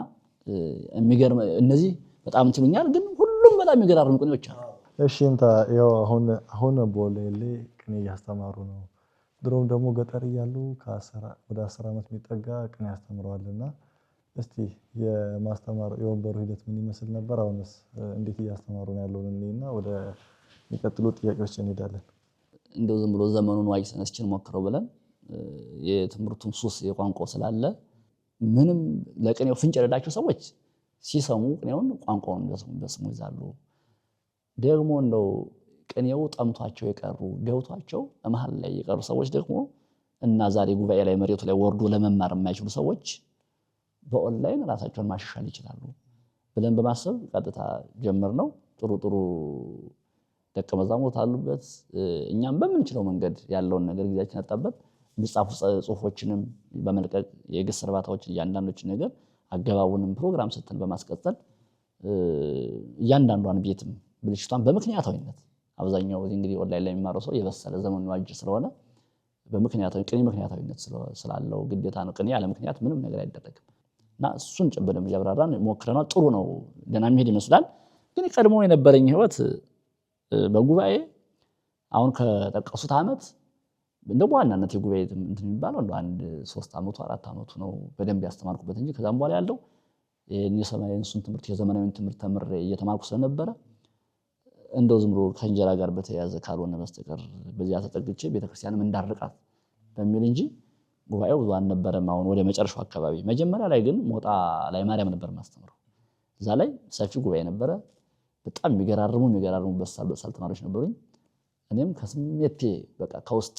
የሚገርም እነዚህ በጣም እንትሉኛል። ግን ሁሉም በጣም የሚገራርም ቅኔዎች አሉ። እሺ እንታ ያው አሁን ቦሌሌ ቅኔ እያስተማሩ ነው። ድሮም ደግሞ ገጠር እያሉ ወደ 10 ዓመት የሚጠጋ ቅኔ ያስተምረዋልና እስቲ የማስተማር የወንበሩ ሂደት ምን ይመስል ነበር? አሁንስ እንዴት እያስተማሩ ነው ያለውን እና ወደ የሚቀጥሉ ጥያቄዎች እንሄዳለን። እንደው ዝም ብሎ ዘመኑን ዋጅ ሰነስችን ሞክረው ብለን የትምህርቱም ሱስ የቋንቋው ስላለ ምንም ለቅኔው ፍንጭ የሌላቸው ሰዎች ሲሰሙ ቅኔውን ቋንቋውን በስሙ ይዛሉ። ደግሞ እንደው ቅኔው ጠምቷቸው የቀሩ ገብቷቸው መሀል ላይ የቀሩ ሰዎች ደግሞ እና ዛሬ ጉባኤ ላይ መሬቱ ላይ ወርዶ ለመማር የማይችሉ ሰዎች በኦንላይን ራሳቸውን ማሻሻል ይችላሉ ብለን በማሰብ ቀጥታ ጀመርነው። ጥሩ ደቀ መዛሙርት አሉበት። እኛም በምንችለው መንገድ ያለውን ነገር ጊዜያችን አጣበት የሚጻፉ ጽሁፎችንም በመልቀቅ የግስ እርባታዎች እያንዳንዶችን ነገር አገባቡንም ፕሮግራም ስትል በማስቀጠል እያንዳንዷን ቤትም ብልሽቷን በምክንያታዊነት አብዛኛው እንግዲህ ኦንላይን ላይ የሚማረው ሰው የበሰለ ዘመኑ ዋጅ ስለሆነ ቅኔ ምክንያታዊነት ስላለው ግዴታ ነው። ቅኔ ያለ ምክንያት ምንም ነገር አይደረግም እና እሱን ጨበደም እያብራራን ሞክረናል። ጥሩ ነው፣ ደህና የሚሄድ ይመስላል። ግን ቀድሞ የነበረኝ ህይወት በጉባኤ አሁን ከጠቀሱት ዓመት እንደው ዋናነት የጉባኤ እንትን የሚባለው አንድ 3 ዓመቱ 4 ዓመቱ ነው በደንብ ያስተማርኩበት እንጂ ከዛም በኋላ ያለው የሰማያዊን ትምህርት የዘመናዊን ትምህርት ተምሬ እየተማርኩ ስለነበረ እንደው ዝም ብሎ ከእንጀራ ጋር በተያያዘ ካልሆነ በስተቀር በዚያ ተጠግቼ ቤተክርስቲያንም እንዳርቃት በሚል እንጂ ጉባኤው ብዙ አልነበረም። አሁን ወደ መጨረሻው አካባቢ መጀመሪያ ላይ ግን ሞጣ ላይ ማርያም ነበር ማስተምረው። እዛ ላይ ሰፊ ጉባኤ ነበረ። በጣም የሚገራርሙ በሳል ተማሪዎች ነበሩኝ። እኔም ከስሜቴ በቃ ከውስጥ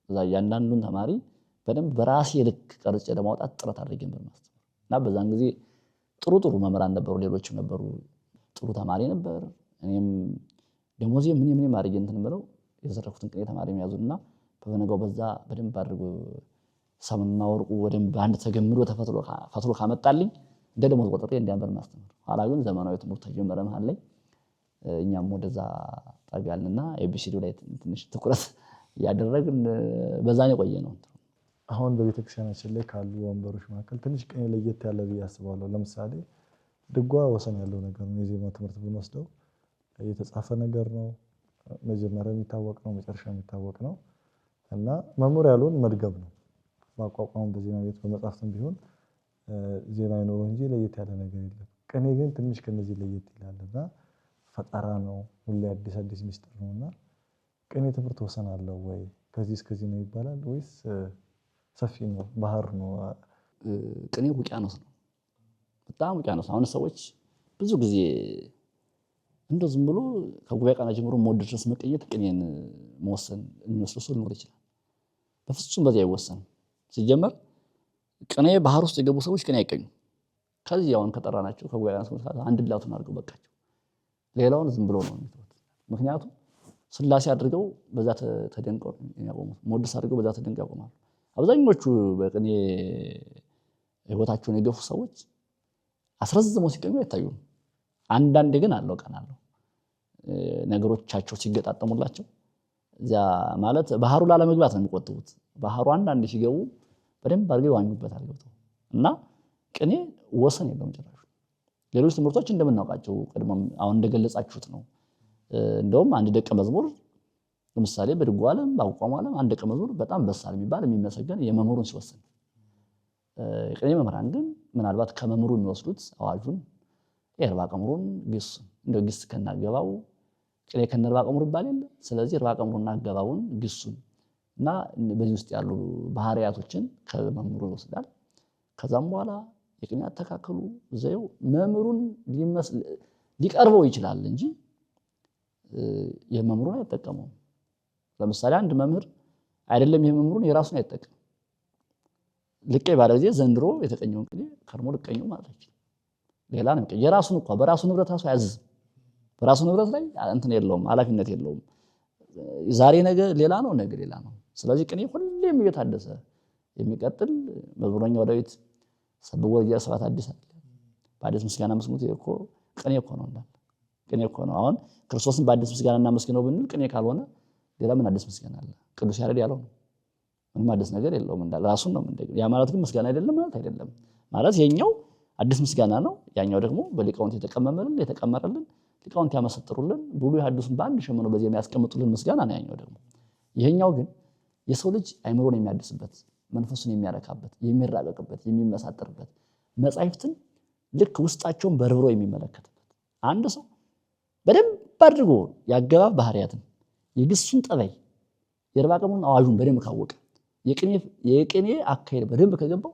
እዛ ያንዳንዱን ተማሪ በደንብ በራሴ ልክ ቀርጬ ለማውጣት ጥረት አድርጌ ነበር ማስተምረው እና በዛን ጊዜ ጥሩ መምህራን ነበሩ፣ ሌሎችም ነበሩ። ጥሩ ተማሪ ነበር። እኔም ደሞዜ ምን አድርጌ እንትን ብለው የዘረኩትን ቅኔ ተማሪ የሚያዙና በበነጋው በዛ በደንብ አድርጎ ሰምና ወርቁ በደንብ አንድ ተገምዶ ተፈትሎ ካመጣልኝ እንደ ደሞዝ ቆጥሬ እንዲያንበር ማስተምር። ኋላ ግን ዘመናዊ ትምህርት ተጀመረ መሃል ላይ እኛም ወደዛ ታጋልንና ኤቢሲዲ ላይ ትንሽ ትኩረት ያደረግን በዛኔ ቆየ ነው። አሁን በቤተክርስቲያናችን ላይ ካሉ ወንበሮች መካከል ትንሽ ቅኔ ለየት ያለ ብዬ አስባለሁ። ለምሳሌ ድጓ ወሰን ያለው ነገር ነው። የዜማ ትምህርት ብንወስደው የተጻፈ ነገር ነው። መጀመሪያ የሚታወቅ ነው፣ መጨረሻ የሚታወቅ ነው እና መምህር ያለውን መድገም ነው። ማቋቋም በዜማ ቤት በመጻፍም ቢሆን ዜማ አይኖረው እንጂ ለየት ያለ ነገር የለም። ቅኔ ግን ትንሽ ከነዚህ ለየት ይላልና ፈጠራ ነው፣ ሁሌ አዲስ ሚስጥር ነውና ቅኔ ትምህርት ወሰን አለው ወይ? ከዚህ እስከዚህ ነው ይባላል ወይስ ሰፊ ነው፣ ባህር ነው? ቅኔ ውቅያኖስ ነው፣ በጣም ውቅያኖስ። አሁን ሰዎች ብዙ ጊዜ እንደው ዝም ብሎ ከጉባኤ ቃና ጀምሮ ሞድ ድረስ መቀየት ቅኔን መወሰን የሚመስለው ሰው ሊኖር ይችላል። በፍጹም በዚህ አይወሰንም። ሲጀመር ቅኔ ባህር ውስጥ የገቡ ሰዎች ቅኔ አይቀኙ። ከዚህ አሁን ከጠራናቸው ከጉባኤ ቃና ሰዎች አንድ ላቱን አድርገው በቃቸው። ሌላውን ዝም ብሎ ነው የሚተውት። ምክንያቱም ስላሴ አድርገው በዛ ተደንቀው ያቆሙት፣ ሞድስ አድርገው በዛ ተደንቀው ያቆማሉ። አብዛኞቹ በቅኔ ህይወታቸውን የገፉ ሰዎች አስረዝመው ሲቀኙ አይታዩም። አንዳንዴ ግን አለው ቀን አለው ነገሮቻቸው ሲገጣጠሙላቸው እዚያ ማለት ባህሩ ላለመግባት ነው የሚቆጥቡት። ባህሩ አንዳንዴ ሲገቡ በደንብ አድርገው ይዋኙበታል ገብተው እና ቅኔ ወሰን የለውም ጭራሽ። ሌሎች ትምህርቶች እንደምናውቃቸው ቀድሞም አሁን እንደገለጻችሁት ነው። እንደውም አንድ ደቀ መዝሙር ለምሳሌ በድጓ ዓለም በአቋቋም ዓለም አንድ ደቀ መዝሙር በጣም በሳል የሚባል የሚመሰገን የመምህሩን ሲወስን፣ ቅኔ መምህራን ግን ምናልባት ከመምህሩ የሚወስዱት አዋጁን የርባ ቀምሩን ግሱን እንደው ግስ ከናገባው ቅኔ ከነርባ ቀምሩ ይባል የለ። ስለዚህ ርባ ቀምሩና አገባውን ግሱን እና በዚህ ውስጥ ያሉ ባህሪያቶችን ከመምህሩ ይወስዳል። ከዛም በኋላ የቅኔ አተካከሉ ዘየው መምህሩን ሊቀርበው ይችላል እንጂ የመምህሩን አይጠቀመውም። ለምሳሌ አንድ መምህር አይደለም የመምህሩን የራሱን አይጠቀም። ልቄ ባለ ጊዜ ዘንድሮ የተቀኘውን ቅኔ ከርሞ ልቀኘው ማለት አይችልም። ሌላ ነው የራሱን እንኳን በራሱ ንብረት ራሱ አያዝም። በራሱ ንብረት ላይ እንትን የለውም፣ ኃላፊነት የለውም። ዛሬ ነገ ሌላ ነው፣ ነገ ሌላ ነው። ስለዚህ ቅኔ ሁሌም እየታደሰ የሚቀጥል መዝሙረኛው ዳዊት ሰብሖ ለእግዚአብሔር ስብሐት አዲስ አለ። በአዲስ ምስጋና መስሙት እኮ ቅኔ እኮ ነው እንዳለ ቅኔ እኮ ነው። አሁን ክርስቶስን በአዲስ ምስጋና እናመስግነው ብንል ቅኔ ካልሆነ ሌላ ምን አዲስ ምስጋና አለ? ቅዱስ ያሬድ ያለው ነው። ምንም አዲስ ነገር የለውም እንዳለ ራሱን ነው እንደገና። ያ ማለት ግን ምስጋና አይደለም ማለት አይደለም። ማለት የኛው አዲስ ምስጋና ነው፣ ያኛው ደግሞ በሊቃውንት የተቀመረልን ሊቃውንት ያመሰጥሩልን ብሉይ ሐዲሱን በአንድ ሸምነው በዚህ የሚያስቀምጡልን ምስጋና ነው ያኛው ደግሞ። ይሄኛው ግን የሰው ልጅ አይምሮን የሚያድስበት፣ መንፈሱን የሚያረካበት፣ የሚራቀቅበት፣ የሚመሳጠርበት፣ መጻሕፍትን ልክ ውስጣቸውን በርብሮ የሚመለከትበት አንድ ሰው በደንብ አድርጎ ያገባብ ባህሪያትን የግሱን ጠባይ የርባ ቀምሩን አዋጁን በደንብ ካወቀ የቅኔ አካሄድ በደንብ ከገባው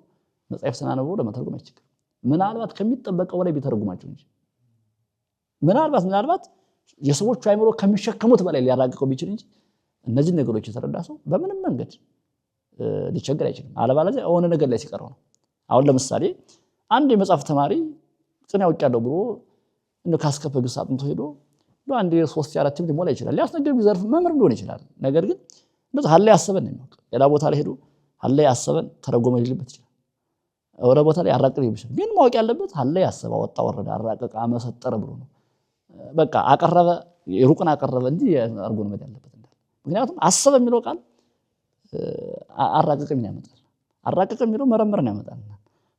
መጻሕፍትን አንብቦ ለመተርጎም አይችልም። ምናልባት ከሚጠበቀው በላይ ቢተረጉማቸው እንጂ ምናልባት የሰዎቹ አይምሮ ከሚሸከሙት በላይ ሊያራቅቀው ቢችል እንጂ እነዚህ ነገሮች የተረዳ ሰው በምንም መንገድ ሊቸገር አይችልም። አለባለዚያ የሆነ ነገር ላይ ሲቀረው ነው። አሁን ለምሳሌ አንድ የመጽሐፍ ተማሪ ቅኔ አውቄያለሁ ብሎ እንደ ካስከፈ ግስ አጥንቶ ሄዶ አንድ 3-4 ሊሞላ ይችላል። ሊያስነግር ቢዘርፍ መምህር ሊሆን ይችላል። ነገር ግን እንደዛ ሀላይ ያሰበን ነው የሚያውቅ። ሌላ ቦታ ላይ ሄዶ ሀላይ ያሰበን ተረጎመ ሊልበት ይችላል። ወደ ቦታ ላይ አራቅር ይብሻል። ግን ማወቅ ያለበት ሀላይ ያሰበ ወጣ ወረደ አራቀቀ አመሰጠረ ብሎ ነው። በቃ አቀረበ ሩቅን አቀረበ እንጂ አርጎ ነው ያለበት እንዳለ። ምክንያቱም አሰበ የሚለው ቃል አራቀቀ ምን ያመጣል? አራቀቀ የሚለው መረመርን ያመጣል።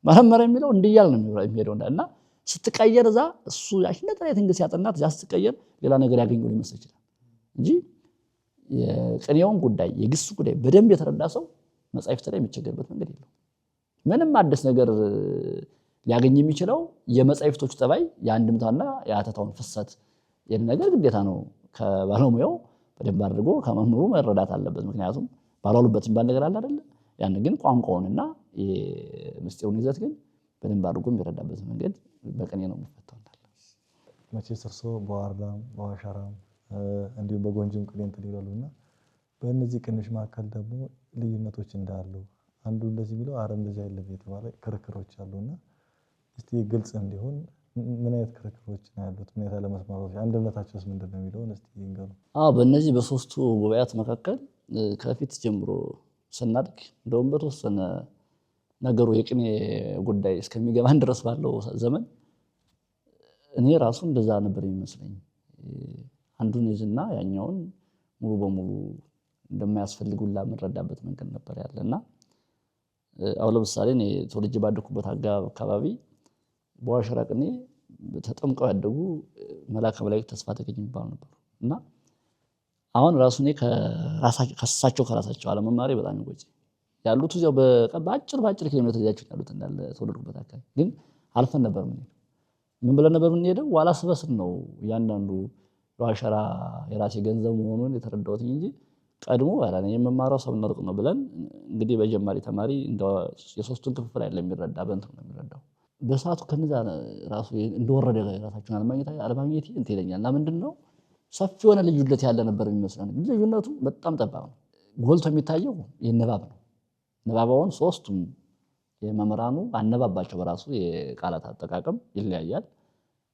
መረመረ የሚለው እንዲያል ነው የሚሄደው እና ስትቀየር እዛ እሱ ያሽነጠ የትንግስ ያጠናት ያ ስትቀየር ሌላ ነገር ያገኘው ሊመስል ይችላል እንጂ የቅኔውን ጉዳይ የግስ ጉዳይ በደንብ የተረዳ ሰው መጻሕፍት ላይ የሚቸገርበት መንገድ የለም። ምንም አዲስ ነገር ሊያገኝ የሚችለው የመጻሕፍቶቹ ጠባይ የአንድምታና የአተታውን ፍሰት ነገር ግዴታ ነው። ከባለሙያው በደንብ አድርጎ ከመምህሩ መረዳት አለበት። ምክንያቱም ባላሉበት የሚባል ነገር አለ አይደለ? ያን ግን ቋንቋውንና የምስጢሩን ይዘት ግን በደንብ አድርጎ የሚረዳበት መንገድ በቅኔ ነው የሚፈታው። መቼስ እርስዎ በዋርላም በዋሸራም እንዲሁም በጎንጅም ቅኔ እንትን ይላሉና በእነዚህ ቅኔዎች መካከል ደግሞ ልዩነቶች እንዳሉ አንዱ እንደዚህ የሚለው አረ እንደዚህ አይደለም የተባለ ክርክሮች አሉና እስቲ ግልጽ እንዲሆን ምን አይነት ክርክሮች ነው ያሉት? ምን አይነት ለመስማማት አንድነታቸውስ ምንድነው የሚለውን እስቲ ይንገሩ። በእነዚህ በሶስቱ ጉባኤያት መካከል ከፊት ጀምሮ ስናድግ እንደውም በተወሰነ ነገሩ የቅኔ ጉዳይ እስከሚገባን ድረስ ባለው ዘመን እኔ ራሱ እንደዛ ነበር የሚመስለኝ። አንዱን ይዝና ያኛውን ሙሉ በሙሉ እንደማያስፈልጉላ የምንረዳበት መንገድ ነበር ያለና አሁን ለምሳሌ እኔ ተወልጄ ባደኩበት አካባቢ በዋሸራ ቅኔ ተጠምቀው ያደጉ መልአከ መላእክት ተስፋ ተገኝ የሚባሉ ነበሩ እና አሁን ራሱ እኔ ከራሳቸው አለመማሬ በጣም ይቆጭ ያሉት እዚያው በአጭር ኪሎ ሜትር ይዛችሁ ያሉት እንዳለ ተወለድኩበት አካባቢ ግን አልፈን ነበር ምን ብለን ነበር የምንሄደው? ዋላ ስበስብ ነው እያንዳንዱ ዋሸራ የራሴ ገንዘብ መሆኑን የተረዳሁት እንጂ ቀድሞ ያላኔ የምማረው ሰው ነው ነው ብለን እንግዲህ በጀማሪ ተማሪ የሶስቱን ክፍል ላይ ለሚረዳ በእንትን ነው የሚረዳው። በሰዓቱ ከነዛ ራሱ እንደወረደ ራሳችሁን አለማግኘት እንት ይለኛል እና ምንድነው ሰፊ የሆነ ልዩነት ያለ ነበር የሚመስለን። ልዩነቱ በጣም ጠባብ ነው። ጎልቶ የሚታየው የንባብ ነው። ንባባውን ሶስቱም የመምህራኑ አነባባቸው በራሱ የቃላት አጠቃቀም ይለያያል።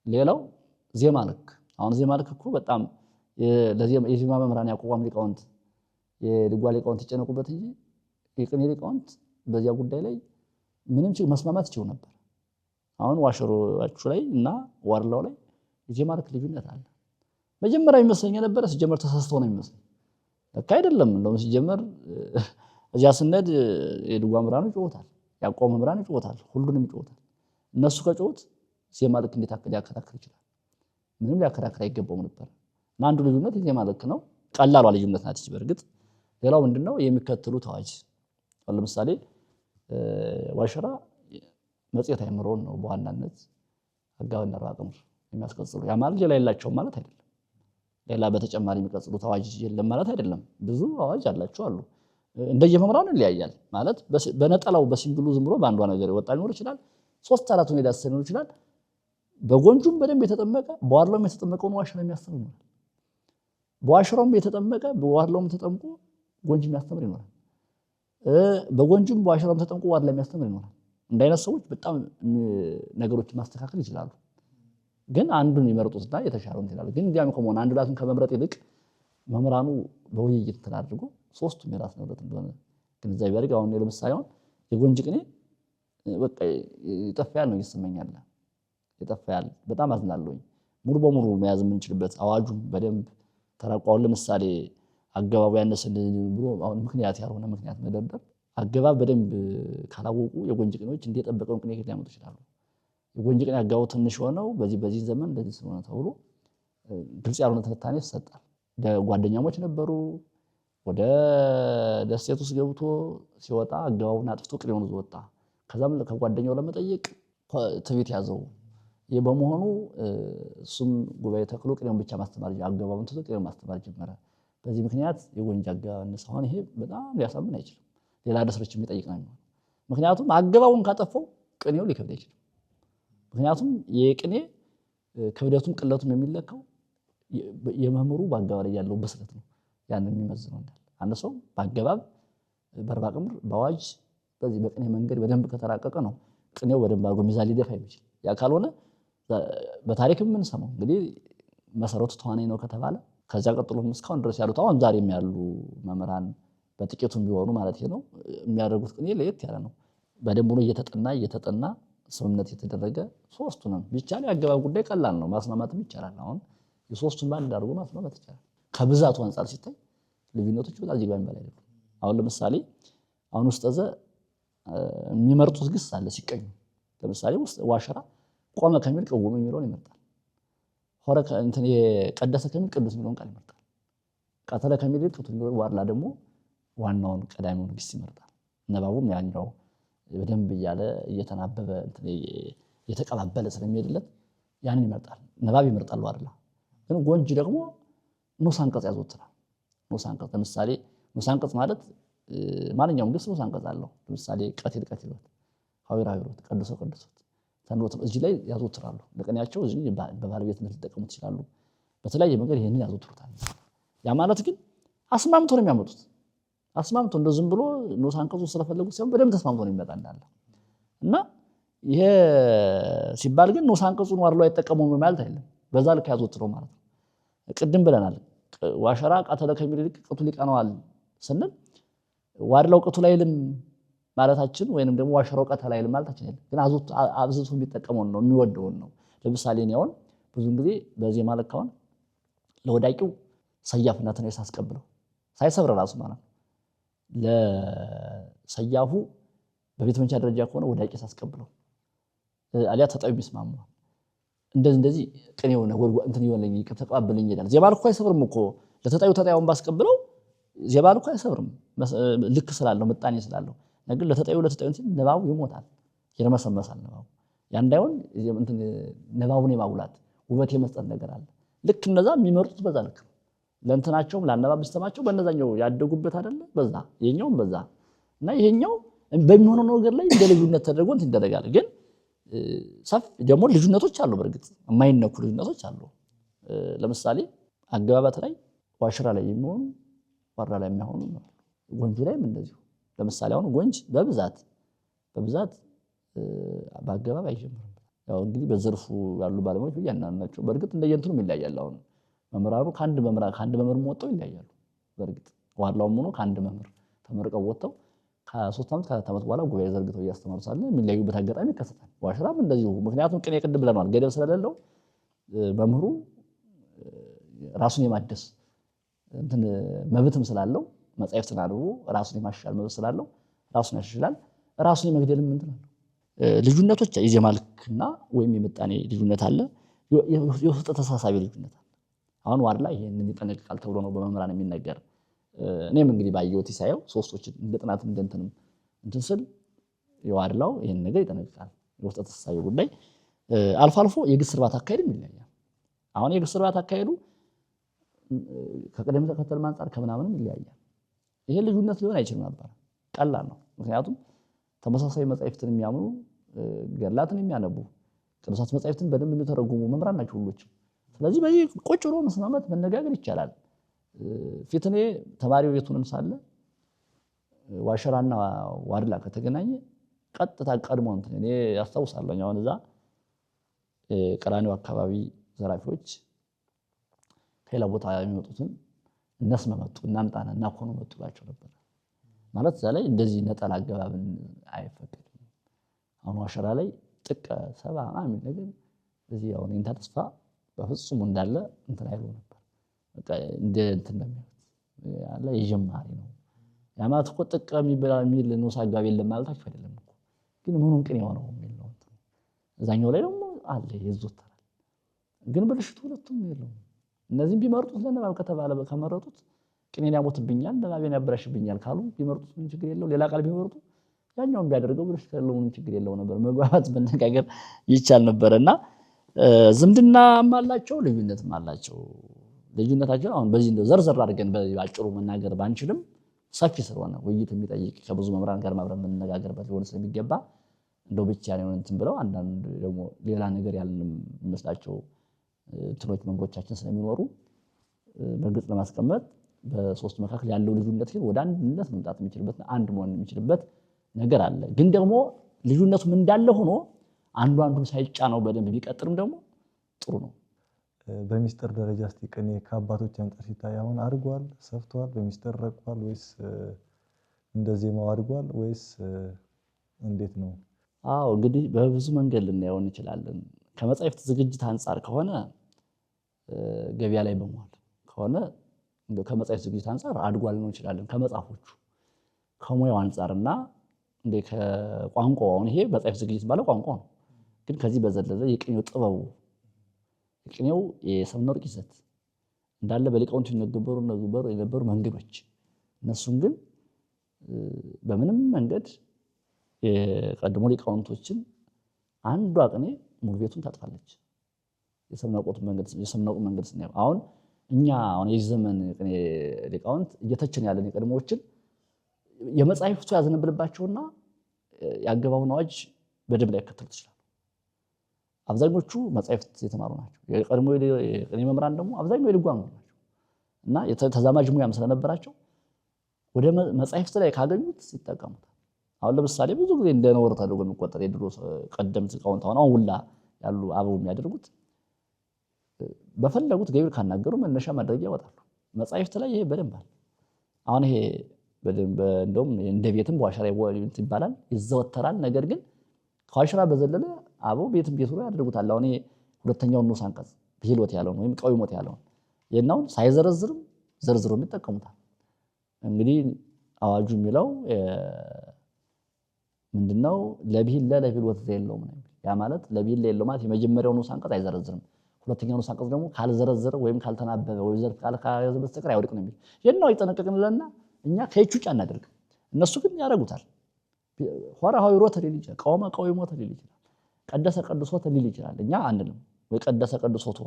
ሌላው ዜማ ልክ አሁን ዜማ ልክ እኮ በጣም የዜማ መምህራን ያቋቋም ሊቃውንት የድጓ ሊቃውንት ይጨነቁበት እንጂ የቅኔ ሊቃውንት በዚያ ጉዳይ ላይ ምንም ችግር መስማማት ይችሉ ነበር። አሁን ዋሸሮቹ ላይ እና ዋርላው ላይ የዜማ ልክ ልዩነት አለ። መጀመሪያ የሚመስለኝ ነበር ሲጀመር ተሳስተው ነው የሚመስለኝ። ለካ አይደለም። እንደውም ሲጀመር እዚያ ስነድ የድጓ መምህራኑ ይጮታል፣ ያቋቋም መምህራኑ ይጮታል፣ ሁሉንም ይጮታል። እነሱ ከጮት ዜማ ልክ እንዴት ሊያከራክር ይችላል? ምንም ሊያከራክር አይገባውም ነበር። እና አንዱ ልዩነት የዜማ ልክ ነው። ቀላሏ ልዩነት ናት በእርግጥ። ሌላው ምንድነው የሚከተሉት አዋጅ። ለምሳሌ ዋሸራ መጽሔት አይምሮን ነው በዋናነት አጋባና ራቀምር የሚያስቀጽሉ። ያ ማለት ሌላ የላቸውም ማለት አይደለም። ሌላ በተጨማሪ የሚቀጽሉት አዋጅ የለም ማለት አይደለም። ብዙ አዋጅ አላቸው አሉ። እንደየመምህራኑ ይለያያል ማለት በነጠላው በሲምብሉ ዝም ብሎ በአንዷ ነገር ይወጣ ሊኖር ይችላል። 3-4 ሄዳ ሊኖር ይችላል። በጎንጁም በደንብ የተጠመቀ በዋርላውም የተጠመቀውን ዋሸራ የሚያስተምር ነው። በዋሸራውም የተጠመቀ በዋርላውም ተጠምቆ ጎንጅ የሚያስተምር ይኖራል። በጎንጁም በዋሸራውም ተጠምቆ ዋርላ የሚያስተምር ይኖራል። እንዳይነት ሰዎች በጣም ነገሮችን ማስተካከል ይችላሉ። ግን አንዱን ይመርጡትና የተሻለውን ይላሉ። ግን እንዲያም ከመሆነ አንድ ላቱን ከመምረጥ ይልቅ መምህራኑ በውይይት ተናድርጎ ሶስቱም የራስ ነው እንደሆነ ግንዛቤ ያድርግ። አሁን ለምሳሌ አሁን የጎንጅ ቅኔ በቃ ይጠፋል ነው ይሰማኛል። ይጠፋል። በጣም አዝናለሁኝ። ሙሉ በሙሉ መያዝ የምንችልበት አዋጁም በደንብ ተራቋው ለምሳሌ አገባቡ ያነሰን ብሎ አሁን ምክንያት ያልሆነ ምክንያት መደርደር አገባብ በደንብ ካላወቁ የጎንጅ ቅኔዎች እንደተጠበቀው ቅኔ ሊያመጡ ይችላሉ። የጎንጅ ቅኔ አገባቡ ትንሽ ሆነው በዚህ ዘመን እንደዚህ ስለሆነ ተብሎ ግልጽ ያልሆነ ትንታኔ ይሰጣል። ጓደኛሞች ነበሩ። ወደ ደሴት ውስጥ ገብቶ ሲወጣ አገባቡን አጥፍቶ ቅኔውን ይዞ ወጣ። ከዛም ከጓደኛው ለመጠየቅ ትዕቢት ያዘው። በመሆኑ እሱም ጉባኤ ተክሎ ቅኔውን ብቻ ማስተማር አገባቡን ትቶ ቅኔውን ማስተማር ጀመረ። በዚህ ምክንያት የጎንጅ አገባብ አሁን ይሄ በጣም ሊያሳምን አይችልም። ሌላ ደስሮች የሚጠይቅ ነው። ምክንያቱም አገባቡን ካጠፋው ቅኔው ሊከብድ አይችልም። ምክንያቱም የቅኔ ክብደቱም ቅለቱም የሚለካው የመምህሩ በአገባብ ላይ ያለው በስለት ነው። ያን የሚመዝነው እንዳለ አንድ ሰው በአገባብ በአርባ ቅምር በአዋጅ በዚህ በቅኔ መንገድ በደንብ ከተራቀቀ ነው ቅኔው በደንብ አድርጎ ሚዛን ሊደፋ የሚችል። ያ ካልሆነ በታሪክም የምንሰማው እንግዲህ መሰረቱ ተዋናይ ነው ከተባለ ከዛ ቀጥሎም እስካሁን ድረስ ያሉት አሁን ዛሬም ያሉ መምህራን በጥቂቱም ቢሆኑ ማለት ነው የሚያደርጉት ቅኔ ለየት ያለ ነው። በደንብ ነው እየተጠና ስምምነት የተደረገ ሶስቱንም ቢቻል ያገባብ ጉዳይ ቀላል ነው፣ ማስማማትም ይቻላል። አሁን የሶስቱን ባንድ አድርጎ ማስማማት ይቻላል። ከብዛቱ አንፃር ሲታይ ልዩነቶች በጣም እጅግ በጣም በላይ ነው። አሁን ለምሳሌ አሁን ውስጠዘ የሚመርጡት ግስ አለ ሲቀኙ። ለምሳሌ ዋሸራ ቆመ ከሚል ቀወመ የሚለውን ይመርጣል። ሆረ እንትን የቀደሰ ከሚል ቅዱስ የሚለውን ቃል ይመርጣል። ቀተለ ከሚል ዋርላ ደግሞ ዋናውን ቀዳሚውን ግስ ይመርጣል። ነባቡም ያኛው በደንብ እያለ እየተናበበ እየተቀባበለ ስለሚሄድለት ያንን ይመርጣል። ነባብ ይመርጣል ዋርላ። ግን ጎንጅ ደግሞ ንዑስ አንቀጽ ያዘወትራል። ንዑስ አንቀጽ ለምሳሌ ንዑስ አንቀጽ ማለት ማንኛውም ግስ ንዑስ አንቀጽ አለው። ለምሳሌ ቀቲል ቀቲሎት፣ ሐዊረ ሐዊሮት፣ ቀድሶ ቀድሶት ተንዶት እዚህ ላይ ያዘወትራሉ። ለቅኔያቸው እዚህ በባለቤትነት ሊጠቀሙት ይችላሉ። በተለያየ መንገድ ይሄንን ያዘወትሩታል። ያ ማለት ግን አስማምቶ ነው የሚያመጡት። አስማምቶ እንደው ዝም ብሎ ንዑስ አንቀጹ ስለፈለጉት ሲሆን በደንብ ተስማምቶ ነው የሚመጣ እንዳለ እና ይሄ ሲባል ግን ንዑስ አንቀጹን ዋርላው አይጠቀሙም ማለት አይደለም። በዛ ልክ ያዘወትረው ማለት ነው። ቅድም ብለናል ዋሸራ ቀተለ ከሚል ይልቅ ቅቱ ሊቀነዋል ስንል ዋርላው ቅቱ ላይ ልም ማለታችን ወይንም ደግሞ ዋሸራው ቀተለ ላይ ልም ማለታችን አይደለም። ግን አብዝቶ የሚጠቀመው ነው የሚወደውን ነው። ለምሳሌ እኔ አሁን ብዙን ጊዜ በዜማ ልክ አሁን ለወዳቂው ሰያፍነትን ያስቀብለው ሳይሰብር ራሱ ማለት ነው። ለሰያፉ በቤተ መንቻ ደረጃ ከሆነ ወዳቂ ያስቀብለው አሊያ ተጣዩ ቢስማሙ እንደዚህ ቅኔው ነው እንትን ይሆነልኝ ከተቀባበለኝ ይላል። ዜማ ልኩ አይሰብርም እኮ ለተጣዩ ተጣዩን ባስቀብለው ዜማ ልኩ አይሰብርም ልክ ስላለው ምጣኔ ስላለው። ነገር ለተጣዩ ሲል ነባቡ ይሞታል፣ ይርመሰመሳል። ነባቡ ያ እንዳይሆን እንትን ነባቡን የማጉላት ውበት የመስጠት ነገር አለ። ልክ እነዛ የሚመርጡት በዛ ልክ ነው። ለእንትናቸውም ለአነባብ ሲስተማቸው በእነዛኛው ያደጉበት አይደለ በዛ የኛውም በዛ እና ይሄኛው በሚሆነው ነገር ላይ እንደ ልዩነት ተደርጎ እንትን ይደረጋል። ግን ሰፍ ደግሞ ልዩነቶች አሉ። በእርግጥ የማይነኩ ልዩነቶች አሉ። ለምሳሌ አገባባት ላይ ዋሽራ ላይ የሚሆኑ ዋራ ላይ የሚሆኑ ጎንጅ ላይም እንደዚሁ። ለምሳሌ አሁን ጎንጅ በብዛት በአገባብ አይጀምርም። ያው እንግዲህ በዘርፉ ያሉ ባለሙያዎች ያናናቸው በእርግጥ እንደየንቱም ይለያያል። አሁን መምህራኑ ከአንድ መምህር ወጥተው ይለያያሉ። በእርግጥ ዋርላውም ሆኖ ከአንድ መምህር ተመርቀው ወጥተው ከ3 ዓመት ከ4 ዓመት በኋላ ጉባኤ ዘርግተው እያስተማሩ ሳለ የሚለያዩበት አጋጣሚ ይከሰታል። ዋሽራም እንደዚሁ። ምክንያቱም ቅኔ ቅድም ብለናል ገደብ ስለሌለው መምህሩ ራሱን የማደስ እንትን መብትም ስላለው መጻሕፍትን አንብቦ ራሱን የማሻሻል መብት ስላለው ራሱን ያሻሽላል። ራሱን የመግደልም እንትን አለው። ልዩነቶች የዜማ ልክና ወይም የምጣኔ ልዩነት አለ። የውስጥ ተሳሳቢ ልዩነት አለ። አሁን ዋርላ ይሄንን ይጠነቅቃል ተብሎ ነው በመምህራን የሚነገር። እኔም እንግዲህ ባየሁት ሳየው ሶስቶችን እንደ ጥናት እንደንተንም እንትን ስል የዋርላው ይሄን ነገር ይጠነቅቃል። የውስጥ ተሳሳቢ ጉዳይ አልፎ አልፎ የግስ እርባታ አካሄድም ይለያያል። አሁን የግስ እርባታ አካሄዱ ከቅደም ተከተል አንፃር ከምናምንም ይለያያል። ይሄ ልዩነት ሊሆን አይችልም ነበር። ቀላል ነው። ምክንያቱም ተመሳሳይ መጻሕፍትን የሚያምኑ ገድላትን የሚያነቡ ቅዱሳት መጻሕፍትን በደንብ የሚተረጉሙ መምህራን ናቸው ሁሎችም። ስለዚህ በዚህ ቁጭ ብሎ መስማማት መነጋገር ይቻላል። ፊት እኔ ተማሪው ቤቱንም ሳለ ዋሸራና ዋርላ ከተገናኘ ቀጥታ ቀድሞ እንትን እኔ ያስታውሳለሁ። አሁን እዛ ቀራኒው አካባቢ ዘራፊዎች ከሌላ ቦታ የሚመጡትን እነስመ መጡ እናምጣና እናኮኑ መጡ ባቸው ነበር ማለት እዛ ላይ እንደዚህ ነጠላ አገባብን አይፈቀድም። አሁን ዋሸራ ላይ ጥቀ ሰባ ምናምን ነገር እዚህ አሁን እንታ ተስፋ በፍጹም እንዳለ እንትን አይሉ ነበር። በቃ እንደ እንትን ነው ያለ የጀማሪ ነው ያማት እኮ ጥቀ የሚል ንዑስ አጋቢ የለም ማለታችሁ አይደለም እኮ ግን ምኑን ቅኔ የሆነው የሚል ነው። እዛኛው ላይ ደግሞ አለ ይዞታል። ግን ብልሽቱ ሁለቱም የለውም። እነዚህም ቢመርጡት ለነባብ ከተባለ ከመረጡት ቅኔን ያሞትብኛል ነባቤን ያበላሽብኛል ካሉ ቢመርጡት ምን ችግር የለው። ሌላ ቃል ቢመርጡ ያኛውን ቢያደርገው ብልሽት ያለው ምን ችግር የለው ነበር። መግባባት መነጋገር ይቻል ነበርና ዝምድናም አላቸው ልዩነትም አላቸው። ልዩነታቸው አሁን በዚህ እንደው ዘርዘር አድርገን በአጭሩ መናገር ባንችልም ሰፊ ስለሆነ ውይይት የሚጠይቅ ከብዙ መምህራን ጋር ማብረን መነጋገርበት ሊሆን ስለሚገባ እንደው ብቻ ነው እንትን ብለው አንዳንድ ደግሞ ሌላ ነገር ያለን የሚመስላቸው እንትኖች መምህሮቻችን ስለሚኖሩ በግልጽ ለማስቀመጥ በሶስት መካከል ያለው ልዩነት ግን ወደ አንድነት መምጣት የሚችልበት አንድ መሆን የሚችልበት ነገር አለ። ግን ደግሞ ልዩነቱም እንዳለ ሆኖ አንዱን ሳይጫነው በደንብ ቢቀጥልም ደግሞ ጥሩ ነው። በሚስጥር ደረጃ እስቲ ቅኔ ከአባቶች አንፃር ሲታይ አሁን አድጓል፣ ሰፍቷል፣ በሚስጥር ረቋል ወይስ እንደዚህማው አድጓል ወይስ እንዴት ነው? አዎ እንግዲህ በብዙ መንገድ ልናየው እንችላለን። ከመጻሕፍት ዝግጅት አንፃር ከሆነ ገበያ ላይ በመዋል ከሆነ ከመጻሕፍት ዝግጅት አንፃር አድጓል ነው እንችላለን። ከመጽሐፎቹ ከሙያው አንፃርና እንደ ከቋንቋው አሁን ይሄ መጻሕፍት ዝግጅት ባለ ቋንቋው ነው። ግን ከዚህ በዘለለ የቅኔው ጥበቡ የቅኔው የሰብነ ወርቅ ይዘት እንዳለ በሊቃውንቱ የነበሩ መንገዶች እነሱን ግን በምንም መንገድ የቀድሞ ሊቃውንቶችን አንዷ ቅኔ ሙሉ ቤቱን ታጥፋለች። የሰምናውቁ መንገድ ስናየው አሁን እኛ የዚህ ዘመን ቅኔ ሊቃውንት እየተችን ያለን የቀድሞዎችን የመጻሕፍቱ ያዘነብልባቸውና ያገባውን አዋጅ በደንብ ላይ ያከተሉ ይችላል። አብዛኞቹ መጻሕፍት የተማሩ ናቸው። የቀድሞ የቅኔ መምህራን ደግሞ አብዛኛው የድጓ መምህራን ናቸው እና ተዛማጅ ሙያም ስለነበራቸው ወደ መጻሕፍት ላይ ካገኙት ይጠቀሙታል። አሁን ለምሳሌ ብዙ ጊዜ እንደ ነውር ተደርጎ የሚቆጠር የድሮ ቀደምት ሊቃውንት አሁን ውላ ያሉ አበው የሚያደርጉት በፈለጉት ገቢር ካናገሩ መነሻ ማድረጊያ ያወጣሉ። መጻሕፍት ላይ ይሄ በደንብ አለ። አሁን ይሄ በደንብ እንደውም እንደ ቤትም በዋሸራ ይባላል ይዘወተራል። ነገር ግን ከዋሸራ በዘለለ አበው ቤትም ቤቱ ላይ ያደርጉታል። አሁን ይሄ ሁለተኛውን ንዑስ አንቀጽ ብሂልወት ያለውን ወይም ቀዊሞት ያለውን የናውን ሳይዘረዝርም ዘርዝሮ ይጠቀሙታል። እንግዲህ አዋጁ የሚለው ምንድነው? ለብሂል ለብሂልወት የለውም ነው። ያ ማለት ለብሂል የለው ማለት የመጀመሪያው ንዑስ አንቀጽ አይዘረዝርም። ሁለተኛው ንዑስ አንቀጽ ደግሞ ካልዘረዘረ ወይም ካልተናበበ ወይ ዘርፍ ካልያዘ በስተቀር አይወድቅ ነው የሚል የናው ይጠነቀቅልንና እኛ ከእቹ ጫና አናደርግም። እነሱ ግን ያደርጉታል። ሆራ ሆይሮት ሊል ይችላል። ቀወመ ቀዊሞት ሊል ይችላል። ቀደሰ ቀድሶት ሊል ይችላል። እኛ አንልም። ወይ ቀደሰ ቀድሶቶ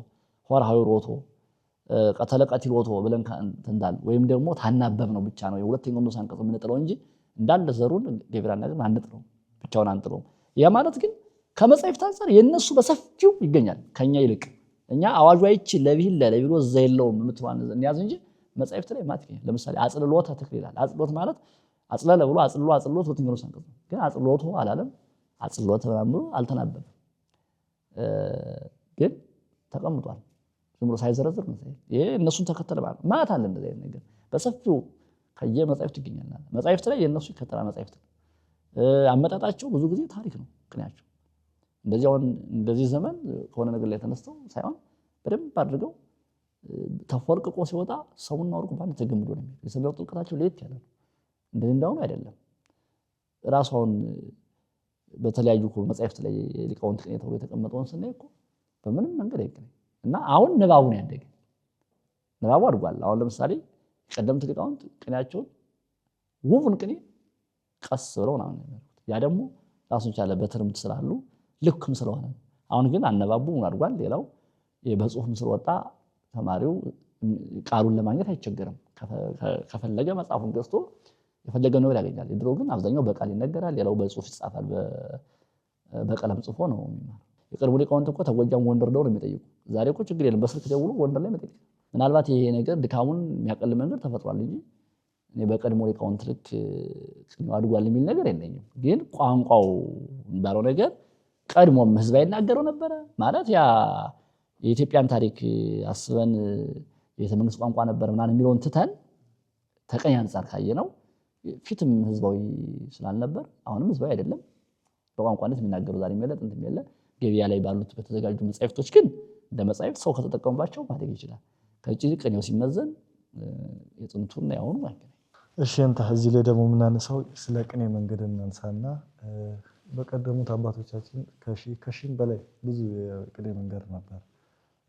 ሆራ ሆይሮቶ ቀተለ ቀቲሎቶ ብለን እንታል ወይም ደግሞ ታናበብ ነው ብቻ ነው የሁለተኛው ንዑስ አንቀጽ የምንጥለው እንጂ እንዳለ ዘሩን ገቢራና ግን አንጥለው ብቻውን አንጥለው። ያ ማለት ግን ከመጻሕፍት አንፃር የነሱ በሰፊው ይገኛል ከኛ ይልቅ። እኛ አዋጁ አይቺ ለብሂል ለብሂልወት የለውም የምትዋን እንያዝ እንጂ መጻሕፍት ላይ ማለት ይገኛል። ለምሳሌ አጽልሎት ተክል ይላል። አጽልሎት ማለት አጽለለ ብሎ አጽልሎት ሁለተኛው ንዑስ አንቀጽ ነው። ግን አጽልሎቱ አላለም። አጽልሎት ብሎ አልተናበበም። ግን ተቀምጧል ዝም ብሎ ሳይዘረዝር ነው። ይሄ እነሱን ተከተለ ማለት አለ። እንደዚህ አይነት ነገር በሰፊው ከየመጻሕፍት ይገኛል። መጻሕፍት ላይ የነሱ ይከተላል። መጻሕፍት አመጣጣቸው ብዙ ጊዜ ታሪክ ነው ቅኔያቸው። እንደዚህ ዘመን ከሆነ ነገር ላይ ተነስተው ሳይሆን በደንብ አድርገው ተፈልቅቆ ሲወጣ ሰውና ወርቁ ባንድ ተገምዶ ነው። የሰማው ጥልቀታቸው ለየት ያለ ነው። እንደዚህ እንዳሁኑ አይደለም። ራሷን በተለያዩ መጻሕፍት ላይ ሊቃውንት ቅኔ ተብሎ የተቀመጠውን ስናይ እኮ በምንም መንገድ አይገናኝም። እና አሁን ንባቡን ያደገ ንባቡ አድጓል። አሁን ለምሳሌ ቀደምት ሊቃውንት ቅኔያቸውን ውቡን ቅኔ ቀስ ብለው ነው የሚያደርጉት። ያ ደግሞ ራሱን ቻለ በትርምት ስላሉ ልክም ስለሆነ አሁን ግን አነባቡ አድጓል። ሌላው በጽሁፍም ስለወጣ ተማሪው ቃሉን ለማግኘት አይቸገርም። ከፈለገ መጽሐፉን ገዝቶ የፈለገው ነገር ያገኛል። ድሮ ግን አብዛኛው በቃል ይነገራል፣ ሌላው በጽሁፍ ይጻፋል። በቀለም ጽፎ ነው የሚማር። የቀድሞ ሊቃውንት እኮ ተጎጃም ጎንደር ደውለው የሚጠይቁ ዛሬ እኮ ችግር የለም በስልክ ደውሎ ጎንደር ላይ መጠየቅ። ምናልባት ይሄ ነገር ድካሙን የሚያቀል መንገድ ተፈጥሯል እንጂ እኔ በቀድሞ ሊቃውንት ልክ አድጓል የሚል ነገር የለኝም። ግን ቋንቋው የሚባለው ነገር ቀድሞም ህዝብ አይናገረው ነበረ ማለት ያ የኢትዮጵያን ታሪክ አስበን የቤተመንግስት ቋንቋ ነበር ምናምን የሚለውን ትተን ተቀኝ አንፃር ካየነው ፊትም ህዝባዊ ስላልነበር አሁንም ህዝባዊ አይደለም። በቋንቋነት የሚናገሩ ዛሬ የሚያለ ጥንት የሚያለ ገበያ ላይ ባሉት በተዘጋጁ መጻሕፍቶች ግን እንደ መጻሕፍት ሰው ከተጠቀሙባቸው ማደግ ይችላል። ከእጪ ቅኔው ሲመዘን የጥንቱና ያሁኑ አይገናኝም። እሺ እንታ እዚህ ላይ ደግሞ የምናነሳው ስለ ቅኔ መንገድ እናንሳና በቀደሙት አባቶቻችን ከሺህም በላይ ብዙ የቅኔ መንገድ ነበር።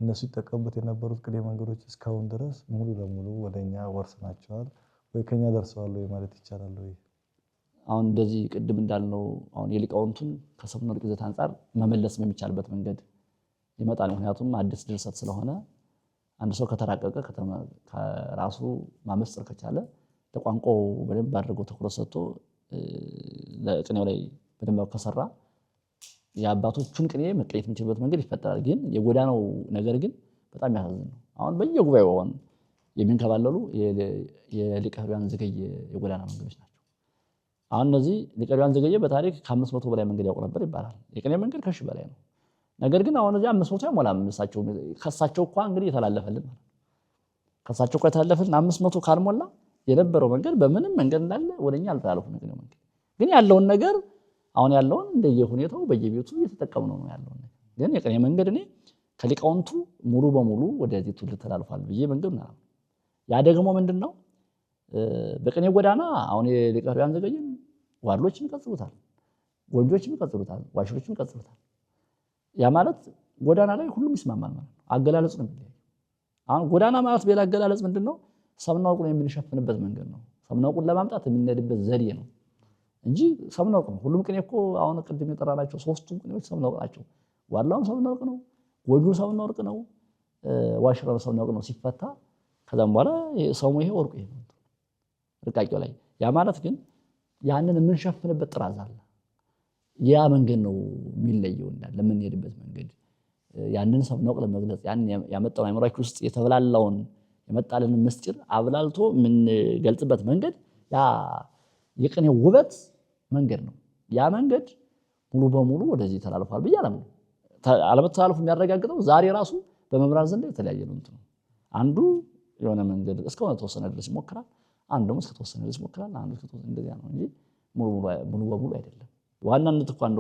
እነሱ ይጠቀሙበት የነበሩት ቅኔ መንገዶች እስካሁን ድረስ ሙሉ ለሙሉ ወደኛ ወርሰናቸዋል ወይ ከኛ ደርሰዋል ወይ ማለት ይቻላል ወይ? አሁን እንደዚህ ቅድም እንዳልነው አሁን የሊቃውንቱን ከሰሙነ ወርቅ ይዘት አንፃር መመለስ በሚቻልበት መንገድ ይመጣል። ምክንያቱም አዲስ ድርሰት ስለሆነ አንድ ሰው ከተራቀቀ ከራሱ ማመስጠር ከቻለ ለቋንቋው በደንብ አድርጎ ትኩረት ሰጥቶ ለቅኔው ላይ በደንብ ከሰራ የአባቶቹን ቅኔ መቀየት የሚችልበት መንገድ ይፈጠራል። ግን የጎዳናው ነገር ግን በጣም ያሳዝን ነው። አሁን በየጉባኤው አሁን የሚንከባለሉ የሊቀ ሕሩያን ዘገየ የጎዳና መንገዶች ናቸው። አሁን እነዚህ ሊቀ ሕሩያን ዘገየ በታሪክ ከ500 በላይ መንገድ ያውቁ ነበር ይባላል። የቅኔ መንገድ ከሺህ በላይ ነው። ነገር ግን አሁን እዚህ 500 አይሞላም። ከሳቸው እኮ እንግዲህ የተላለፈልን ማለት ከሳቸው እኮ የተላለፈልን 500 ካልሞላ የነበረው መንገድ በምንም መንገድ እንዳለ ወደኛ አልተላለፉ ነገር ነው። ግን ያለውን ነገር አሁን ያለውን እንደየሁኔታው በየቤቱ እየተጠቀምነው ነው ያለው። ግን የቅኔ መንገድ እኔ ከሊቃውንቱ ሙሉ በሙሉ ወደዚህ ትውልድ ተላልፏል ብዬ መንገድ ነው። ያ ደግሞ ምንድነው? በቅኔ ጎዳና አሁን የሊቀ ሕሩያን ዘገየን ዋድሎችም ይቀጥሉታል፣ ጎንጆችም ይቀጥሉታል፣ ዋሽሮችም ይቀጥሉታል። ያ ማለት ጎዳና ላይ ሁሉም ይስማማል ማለት ነው። አገላለጹ ነው የሚለያየው። አሁን ጎዳና ማለት በሌላ አገላለጽ ምንድነው? ሰምና ወርቁን የምንሸፍንበት መንገድ ነው። ሰምና ወርቁን ለማምጣት የምንሄድበት ዘዴ ነው እንጂ ሰምና ወርቅ ነው። ሁሉም ቅኔ እኮ አሁን ቅድም የጠራናቸው ሶስቱም ቅኔዎች ሰምና ወርቅ ናቸው። ዋላውም ሰምና ወርቅ ነው፣ ጎጆ ሰምና ወርቅ ነው፣ ዋሽራው ሰምና ወርቅ ነው ሲፈታ። ከዛም በኋላ ሰሙ ይሄ ወርቁ ይሄ ነው ርቃቂው ላይ። ያ ማለት ግን ያንን የምንሸፍንበት ጥራዝ አለ። ያ መንገድ ነው የሚለየው እንዳለ የምንሄድበት መንገድ ያንን ሰምና ወርቅ ለመግለጽ ያንን ያመጣውን አይምሯችሁ ውስጥ የተበላላውን የመጣልንን ምስጢር አብላልቶ የምንገልጽበት መንገድ ያ የቅኔው ውበት መንገድ ነው። ያ መንገድ ሙሉ በሙሉ ወደዚህ ተላልፏል ብዬ አላምንም። አለመተላለፉ የሚያረጋግጠው ዛሬ ራሱ በመምህራን ዘንድ የተለያየ ነው እንትኑ። አንዱ የሆነ መንገድ እስከሆነ ተወሰነ ድረስ ይሞክራል፣ አንዱ ደግሞ እስከተወሰነ ድረስ ይሞክራል፣ አንዱ እስከተወሰነ እንደዚያ ነው እንጂ ሙሉ በሙሉ አይደለም። ዋናነት እኮ አንዱ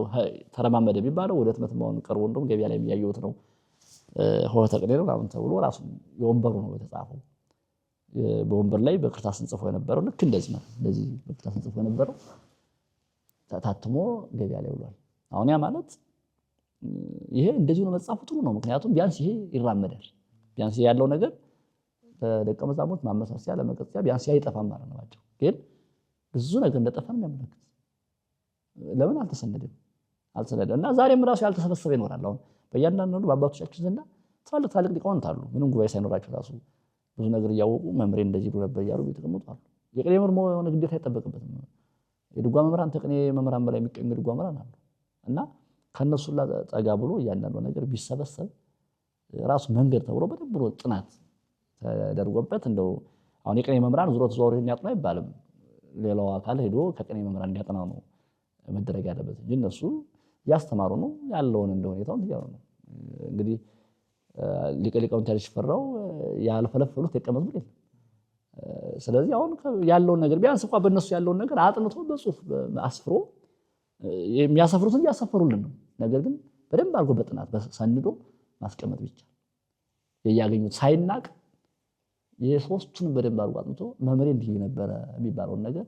ተረማመደ የሚባለው ወደ ህትመት መሆኑ ቀርቦ እንደውም ገበያ ላይ የሚያየሁት ነው። ሆሄተ ቅኔ ነው ምናምን ተብሎ ራሱ የወንበሩ ነው የተጻፈው። በወንበር ላይ በክርታስ እንጽፎ የነበረው ልክ እንደዚህ ነው። እንደዚህ በክርታስ እንጽፎ የነበረው ታትሞ ገበያ ላይ ውሏል። አሁን ያ ማለት ይሄ እንደዚህ ነው መጻፉ ጥሩ ነው። ምክንያቱም ቢያንስ ይሄ ይራመዳል። ቢያንስ ያለው ነገር በደቀ መዛሙርት ማመሳሰያ ለመቀጠያ ቢያንስ አይጠፋም ማለት ነው። ግን ብዙ ነገር እንደጠፋ ነው የሚያመለክት። ለምን አልተሰነደም? እና ዛሬም ራሱ ያልተሰበሰበ ይኖራል። አሁን በእያንዳንዱ በአባቶቻችን ዘንድ ትላልቅ ሊቃውንት አሉ። ምንም ጉባኤ ሳይኖራቸው ራሱ ብዙ ነገር እያወቁ መምሬ እንደዚህ ብሎ ነበር እያሉ የተቀመጡ አሉ። የቅኔ መምህር የሆነ ግዴታ አይጠበቅበትም። የድጓ መምህራን ከቅኔ መምህራን በላይ የሚቀኙ ድጓ መምህራን አሉ። እና ከነሱ ላይ ጠጋ ብሎ እያንዳንዱ ነገር ቢሰበሰብ ራሱ መንገድ ተብሎ በደንብ ብሎ ጥናት ተደርጎበት እንደው አሁን የቅኔ መምህራን ዙሮ ተዘዋውሮ የሚያጥኑ አይባልም። ሌላው አካል ሄዶ ከቅኔ መምህራን እንዲያጠና ነው መደረግ ያለበት እንጂ እነሱ ያስተማሩ ነው ያለውን እንደሆነታው ይያሉ ነው። እንግዲህ ሊቀሊቃውንት ያልሽፈራው ያልፈለፈሉት የቀመጡት የለም። ስለዚህ አሁን ያለውን ነገር ቢያንስ እንኳን በእነሱ ያለውን ነገር አጥንቶ በጽሁፍ አስፍሮ የሚያሰፍሩትን ያሰፈሩልን ነው። ነገር ግን በደንብ አድርጎ በጥናት ሰንዶ ማስቀመጥ ብቻ ያያገኙት ሳይናቅ የሶስቱን በደንብ አድርጎ አጥንቶ መምሬ እንዲህ ነበረ የሚባለውን ነገር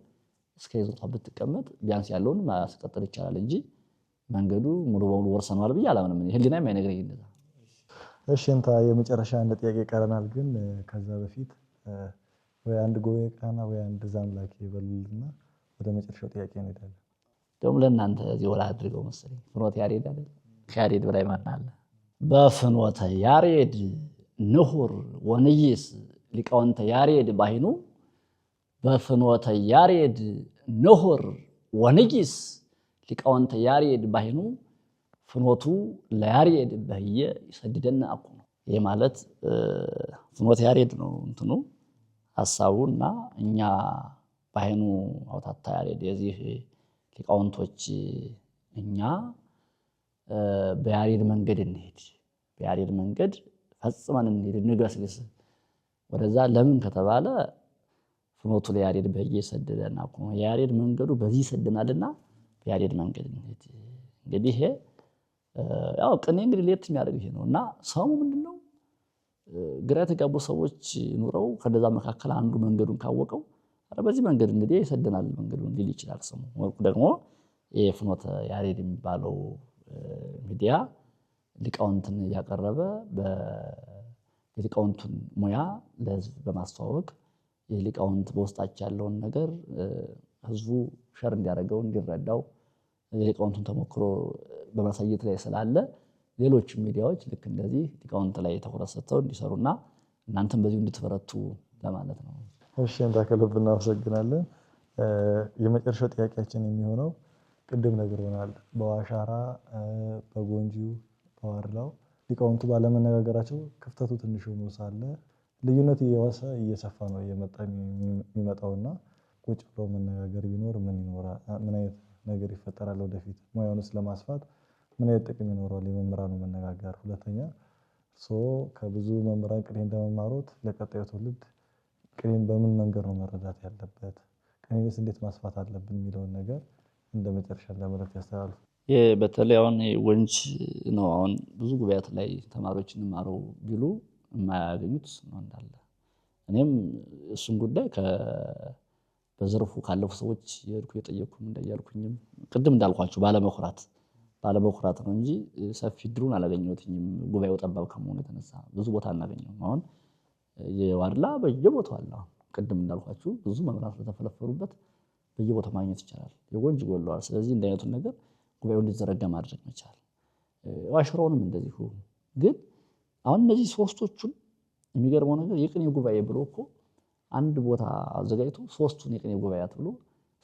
እስከ ይዞታ ብትቀመጥ ቢያንስ ያለውን ማስቀጠል ይቻላል እንጂ መንገዱ ሙሉ በሙሉ ወርሰናል ብዬ አላምንም። ህሊና የማይነግረኝ እንደዛ። እሺ እንታ የመጨረሻ አንድ ጥያቄ ቀረናል። ግን ከዛ በፊት ወይ አንድ ጎበዜ ቃና ወይ አንድ ዛምላክ ይበሉልና ወደ መጨረሻው ጥያቄ እንሄዳለን። ደግሞ ለእናንተ እዚህ ወላ አድርገው መሰለኝ ፍኖተ ያሬድ አይደል? ከያሬድ በላይ ማን አለ? በፍኖተ ያሬድ ንሁር ወንይስ ሊቃውንተ ያሬድ ባይኑ በፍኖተ ያሬድ ንሁር ወንይስ ሊቃውንተ ያሬድ ባይኑ ፍኖቱ ለያሬድ በህየ ይሰድደና አቁ ነው። ይሄ ማለት ፍኖተ ያሬድ ነው እንትኑ ሐሳቡና እኛ ባይኑ አውታታ ያሬድ የዚህ ሊቃውንቶች እኛ በያሬድ መንገድ እንሄድ፣ በያሬድ መንገድ ፈጽመን እንሄድ እንገስግስ ወደዛ። ለምን ከተባለ ፍኖቱ ለያሬድ በህየ ይሰድደና አቁ ነው። የያሬድ መንገዱ በዚህ ይሰድናልና በያሬድ መንገድ እንሄድ። እንግዲህ ይሄ ያው ቅኔ እንግዲህ ለየት የሚያደርገው ይሄ ነው። እና ሰው ምንድነው ግራ የተጋቡ ሰዎች ኑረው ከነዛ መካከል አንዱ መንገዱን ካወቀው አረ በዚህ መንገድ እንግዲህ ይሰደናል መንገዱን ሊል ይችላል። ሰው ደግሞ የፍኖተ ያሬድ የሚባለው ሚዲያ ሊቃውንትን ያቀረበ በሊቃውንቱን ሙያ ለህዝብ በማስተዋወቅ የሊቃውንት በውስጣቸው ያለውን ነገር ህዝቡ ሸር እንዲያደርገው እንዲረዳው የሊቃውንቱን ተሞክሮ በማሳየት ላይ ስላለ ሌሎች ሚዲያዎች ልክ እንደዚህ ሊቃውንት ላይ ትኩረት ሰጥተው እንዲሰሩና እናንተም በዚሁ እንድትበረቱ ለማለት ነው። እሺ እንታ ከልብ እናመሰግናለን። የመጨረሻው ጥያቄያችን የሚሆነው ቅድም ነግሮናል። በዋሻራ በጎንጂው በዋርላው ሊቃውንቱ ባለመነጋገራቸው ክፍተቱ ትንሽ ሆኖ ሳለ ልዩነት እየሰፋ ነው እየመጣ የሚመጣውና ቁጭ ብሎ መነጋገር ቢኖር ምን አይነት ነገር ይፈጠራል? ወደፊት ሙያውንስ ለማስፋት ምን አይነት ጥቅም ይኖረዋል የመምህራኑ መነጋገር? ሁለተኛ ከብዙ መምህራን ቅኔ እንደመማሩት ለቀጣዩ ትውልድ ቅኔን በምን መንገድ ነው መረዳት ያለበት፣ ቅኔንስ እንዴት ማስፋት አለብን የሚለውን ነገር እንደ መጨረሻ ለመልእክት ያስተላልፉ። በተለይ አሁን ወንጅ ነው። አሁን ብዙ ጉባኤያት ላይ ተማሪዎች እንማረው ቢሉ የማያገኙት ነው እንዳለ። እኔም እሱን ጉዳይ በዘርፉ ካለፉ ሰዎች የሄድኩ የጠየቅኩም እንዳያልኩኝም ቅድም እንዳልኳችሁ ባለመኩራት ነው እንጂ ሰፊ ድሩን አላገኘሁትኝም። ጉባኤው ጠባብ ከመሆኑ የተነሳ ብዙ ቦታ አናገኘውም። አሁን የዋድላ በየቦታው አለ። ቅድም እንዳልኳችሁ ብዙ መምህራን ስለተፈለፈሉበት በየቦታው ማግኘት ይቻላል። የጎንጅ ጎለዋል። ስለዚህ እንደ አይነቱን ነገር ጉባኤው እንዲዘረጋ ማድረግ መቻል። ዋሽራውንም እንደዚሁ። ግን አሁን እነዚህ ሶስቶቹን የሚገርመው ነገር የቅኔ ጉባኤ ብሎ እኮ አንድ ቦታ አዘጋጅቶ ሶስቱን የቅኔ ጉባኤያት ብሎ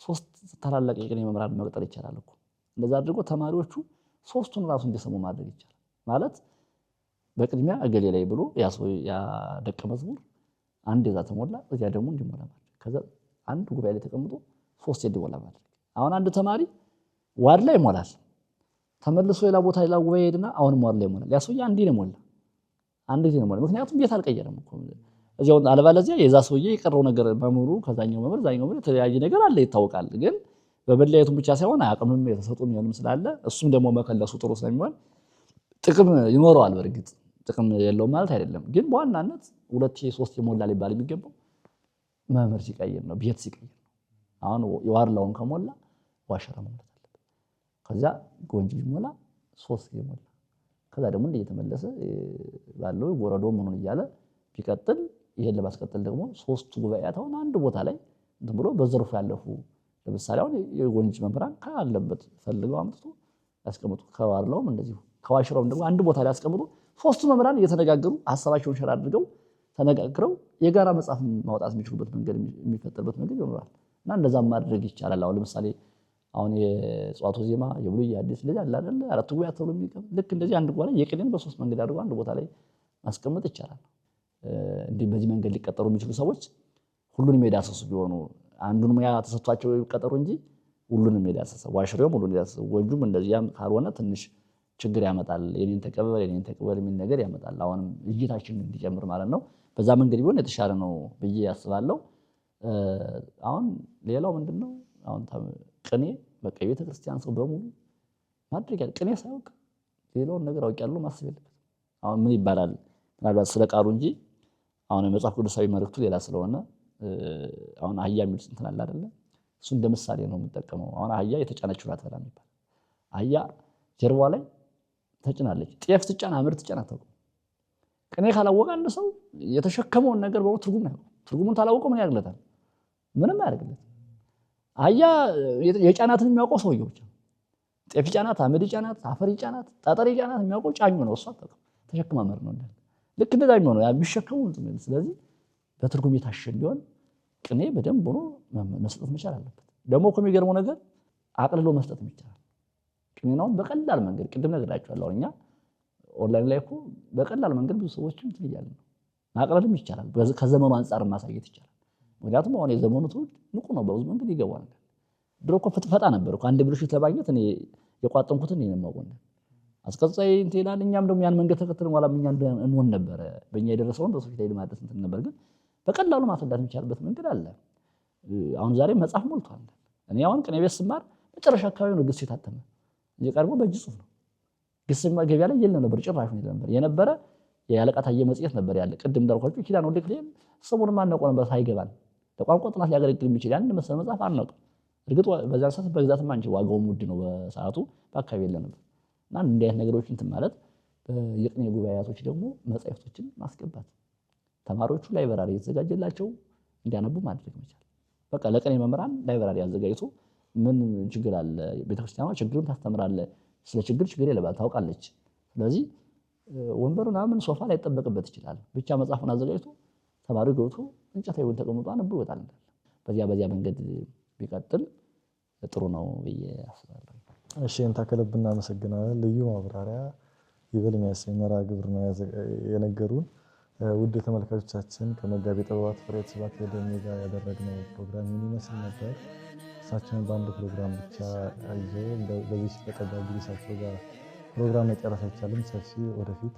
ሶስት ታላላቅ የቅኔ መምህራን መቅጠር ይቻላል እኮ። እንደዛ አድርጎ ተማሪዎቹ ሶስቱን ራሱ እንዲሰሙ ማድረግ ይቻላል። ማለት በቅድሚያ እገሌ ላይ ብሎ ያ ደቀ መዝሙር አንድ የዛ ተሞላ እዚያ ደግሞ እንዲሞላ ማድረግ። ከዛ አንድ ጉባኤ ላይ ተቀምጦ ሶስት እንዲሞላ ማድረግ። አሁን አንድ ተማሪ ዋድ ላይ ይሞላል። ተመልሶ ሌላ ቦታ ሌላ ጉባኤ ሄድና አሁንም ዋድ ላይ ይሞላል። ያ ሰውዬ አንዴ ነው ሞላ፣ አንድ ጊዜ ነው ሞላ። ምክንያቱም ቤት አልቀየረም እኮ እዚያው አለባለዚያ የዛ ሰውዬ የቀረው ነገር መምህሩ ከዛኛው መምህር ዛኛው መምህር የተለያየ ነገር አለ ይታወቃል። ግን በመለያየቱም ብቻ ሳይሆን አቅምም የተሰጡም ይሆንም ስላለ እሱም ደግሞ መከለሱ ጥሩ ስለሚሆን ጥቅም ይኖረዋል። በእርግጥ ጥቅም የለውም ማለት አይደለም። ግን በዋናነት 2 3 የሞላ ሊባል የሚገባው መምህር ሲቀይር ነው፣ ቤት ሲቀይር ነው። አሁን የዋድላውን ከሞላ ዋሸራ መሞላት አለበት። ከዛ ጎንጅ ቢሞላ 3 ይሞላ። ከዛ ደግሞ እየተመለሰ ባለው ጎረዶ ምኑን እያለ ቢቀጥል ይሄን ለማስቀጠል ደግሞ 3 ጉባኤያት አሁን አንድ ቦታ ላይ እንትን ብሎ በዘርፉ ያለፉ ለምሳሌ አሁን የጎንጅ መምህራን ካለበት ፈልገው አምጥቶ ያስቀምጡ። ከዋድላውም እንደዚሁ ከዋሽራውም ደግሞ አንድ ቦታ ላይ ያስቀምጡ። 3ቱ መምህራን እየተነጋገሩ ሐሳባቸውን ሸራ አድርገው ተነጋግረው የጋራ መጽሐፍ ማውጣት የሚችሉበት መንገድ የሚፈጠርበት መንገድ ይኖራል እና እንደዛም ማድረግ ይቻላል። አሁን ለምሳሌ አሁን የጽዋቶ ዜማ የብሉይ የሐዲስ ልጅ አለ አይደል? 4 ጉባኤያት ተብሎ የሚቀመጥ ልክ እንደዚህ አንድ ቦታ ላይ የቅኔን በ3 መንገድ አድርጎ አንድ ቦታ ላይ ማስቀመጥ ይቻላል። እንዲህ በዚህ መንገድ ሊቀጠሩ የሚችሉ ሰዎች ሁሉንም የዳሰሱ ቢሆኑ አንዱን ሙያ ተሰጥቷቸው ይቀጠሩ እንጂ ሁሉንም የዳሰሰ ዋሽሬውም ሁሉንም የዳሰሰ ጎንጁም እንደዚያም ካልሆነ ትንሽ ችግር ያመጣል። የኔን ተቀበል የሚል ነገር ያመጣል። አሁንም እይታችን እንዲጨምር ማለት ነው። በዛ መንገድ ቢሆን የተሻለ ነው ብዬ ያስባለሁ። አሁን ሌላው ምንድነው? አሁን ቅኔ በቃ የቤተክርስቲያን ሰው በሙሉ ማድረግ ያለ ቅኔ ሳይወቅ ሌላውን ነገር አውቃለሁ ማሰብ የለበትም። አሁን ምን ይባላል ምናልባት ስለ ቃሉ እንጂ አሁን መጽሐፍ ቅዱሳዊ መልእክቱ ሌላ ስለሆነ አሁን አህያ የሚል እንትን አለ አይደለ? እሱ እንደ ምሳሌ ነው የምጠቀመው። አሁን አህያ የተጫነችው ናት በላ የሚባል አህያ ጀርባዋ ላይ ተጭናለች። ጤፍ ትጫን አምር ትጫን አታውቅም። ቅኔ ካላወቀ አንድ ሰው የተሸከመውን ነገር በሙሉ ትርጉሙን ታላወቀው ምን ያደርግለታል? ምንም አያደርግለትም። አህያ የጫናትን የሚያውቀው ሰውየው ብቻ። ጤፍ ጫናት፣ አመድ ጫናት፣ አፈር ጫናት፣ ጠጠር ጫናት የሚያውቀው ጫኙ ነው። እሱ አታውቅም። ተሸክማ መር ነው እንዳለ ልክ እንደዛ የሚሆነው ያ የሚሸከሙ። ስለዚህ በትርጉም የታሸ እንዲሆን ቅኔ በደንብ ሆኖ መስጠት መቻል አለበት። ደግሞ እኮ የሚገርመው ነገር አቅልሎ መስጠት ይቻላል። ቅኔናውን በቀላል መንገድ ቅድም ነግራችኋለሁ። እኛ ኦንላይን ላይ እኮ በቀላል መንገድ ብዙ ሰዎችም ትይያለ ነው ማቅለልም ይቻላል። ከዘመኑ አንፃር ማሳየት ይቻላል። ምክንያቱም አሁን የዘመኑ ትውልድ ንቁ ነው፣ በብዙ መንገድ ይገባዋል። ድሮ እኮ ፍጥፈጣ ነበር እኮ አንድ ብልሽት ለማግኘት እኔ የቋጠንኩትን እኔ ነው የማውቀው። አስቀጻይ እንትን ይላል። እኛም ደግሞ ያን መንገድ ተከትለን ኋላ እኛ እንሆን ነበር። በእኛ የደረሰውን በሰዎች ላይ ለማድረስ እንትን ነበር። ግን በቀላሉ ማስረዳት የሚቻልበት መንገድ አለ። አሁን ዛሬ መጽሐፍ ሞልቷል። እኔ አሁን ቅኔ ቤት ስማር መጨረሻ አካባቢ ነው ግስ የታተመ እንጂ ቀድሞ በእጅ ጽሑፍ ነው። ግስ ገበያ ላይ የለም ነበር፣ ጭራሽ ነው ነበር የነበረ። የአለቃ ታየ መጽሔት ነበር ያለ። ቅድም እንዳልኳችሁ ኪዳነ ወልደ ክፍሌን ስሙንም አናውቀው ነበር ሳይገባን። ለቋንቋ ጥናት ሊያገለግል የሚችል ያን መሰለ መጽሐፍ አናውቅም። እርግጥ በዛን ሰዓት በግዛትም አንችል፣ ዋጋውም ውድ ነው በሰዓቱ፣ በአካባቢ የለ ነበር። እና እንዲህ አይነት ነገሮችን እንትን ማለት የቅኔ ጉባኤያቶች ደግሞ መጻሕፍቶችን ማስገባት፣ ተማሪዎቹ ላይብራሪ የተዘጋጀላቸው እንዲያነቡ ማድረግ መቻል። በቃ ለቅኔ መምህራን ላይብራሪ አዘጋጅቶ ምን ችግር አለ? ቤተክርስቲያኗ ችግሩን ታስተምራለች። ስለ ችግር የለባት ታውቃለች። ስለዚህ ወንበር ምናምን ሶፋ ላይ ይጠበቅበት ይችላል። ብቻ መጽሐፉን አዘጋጅቶ ተማሪው ገብቶ እንጨት ላይ ተቀምጦ አንብቦ ይወጣል። በዚያ መንገድ ቢቀጥል ጥሩ ነው ብዬ አስባለሁ። እሺ እንታከለብ እናመሰግናለን። ልዩ ማብራሪያ ይበል የሚያሰኝ መርሃ ግብር ነው የነገሩን። ውድ ተመልካቾቻችን ከመጋቤ ጥበባት ፍሬሕይወት ስብሐት ወደኔ ጋር ያደረግነው ፕሮግራም ይመስል ነበር። እሳቸውን በአንድ ፕሮግራም ብቻ ይዘው በዚህ ተቀዳ ጊዜያቸው ጋር ፕሮግራም መጨረስ አይቻልም። ሰፊ ወደፊት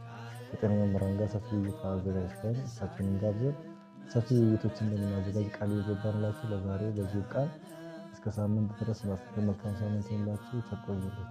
ከቅኔ መምህራን ጋር ሰፊ ውይይት አዘጋጅተን እሳቸውን ጋብዘን ሰፊ ውይይቶችን እንደምናዘጋጅ ቃል እየገባንላችሁ ለዛሬ በዚሁ ቃል እስከ ሳምንት ድረስ መልካም ሳምንት ይሁንላችሁ። ተቆዩልን።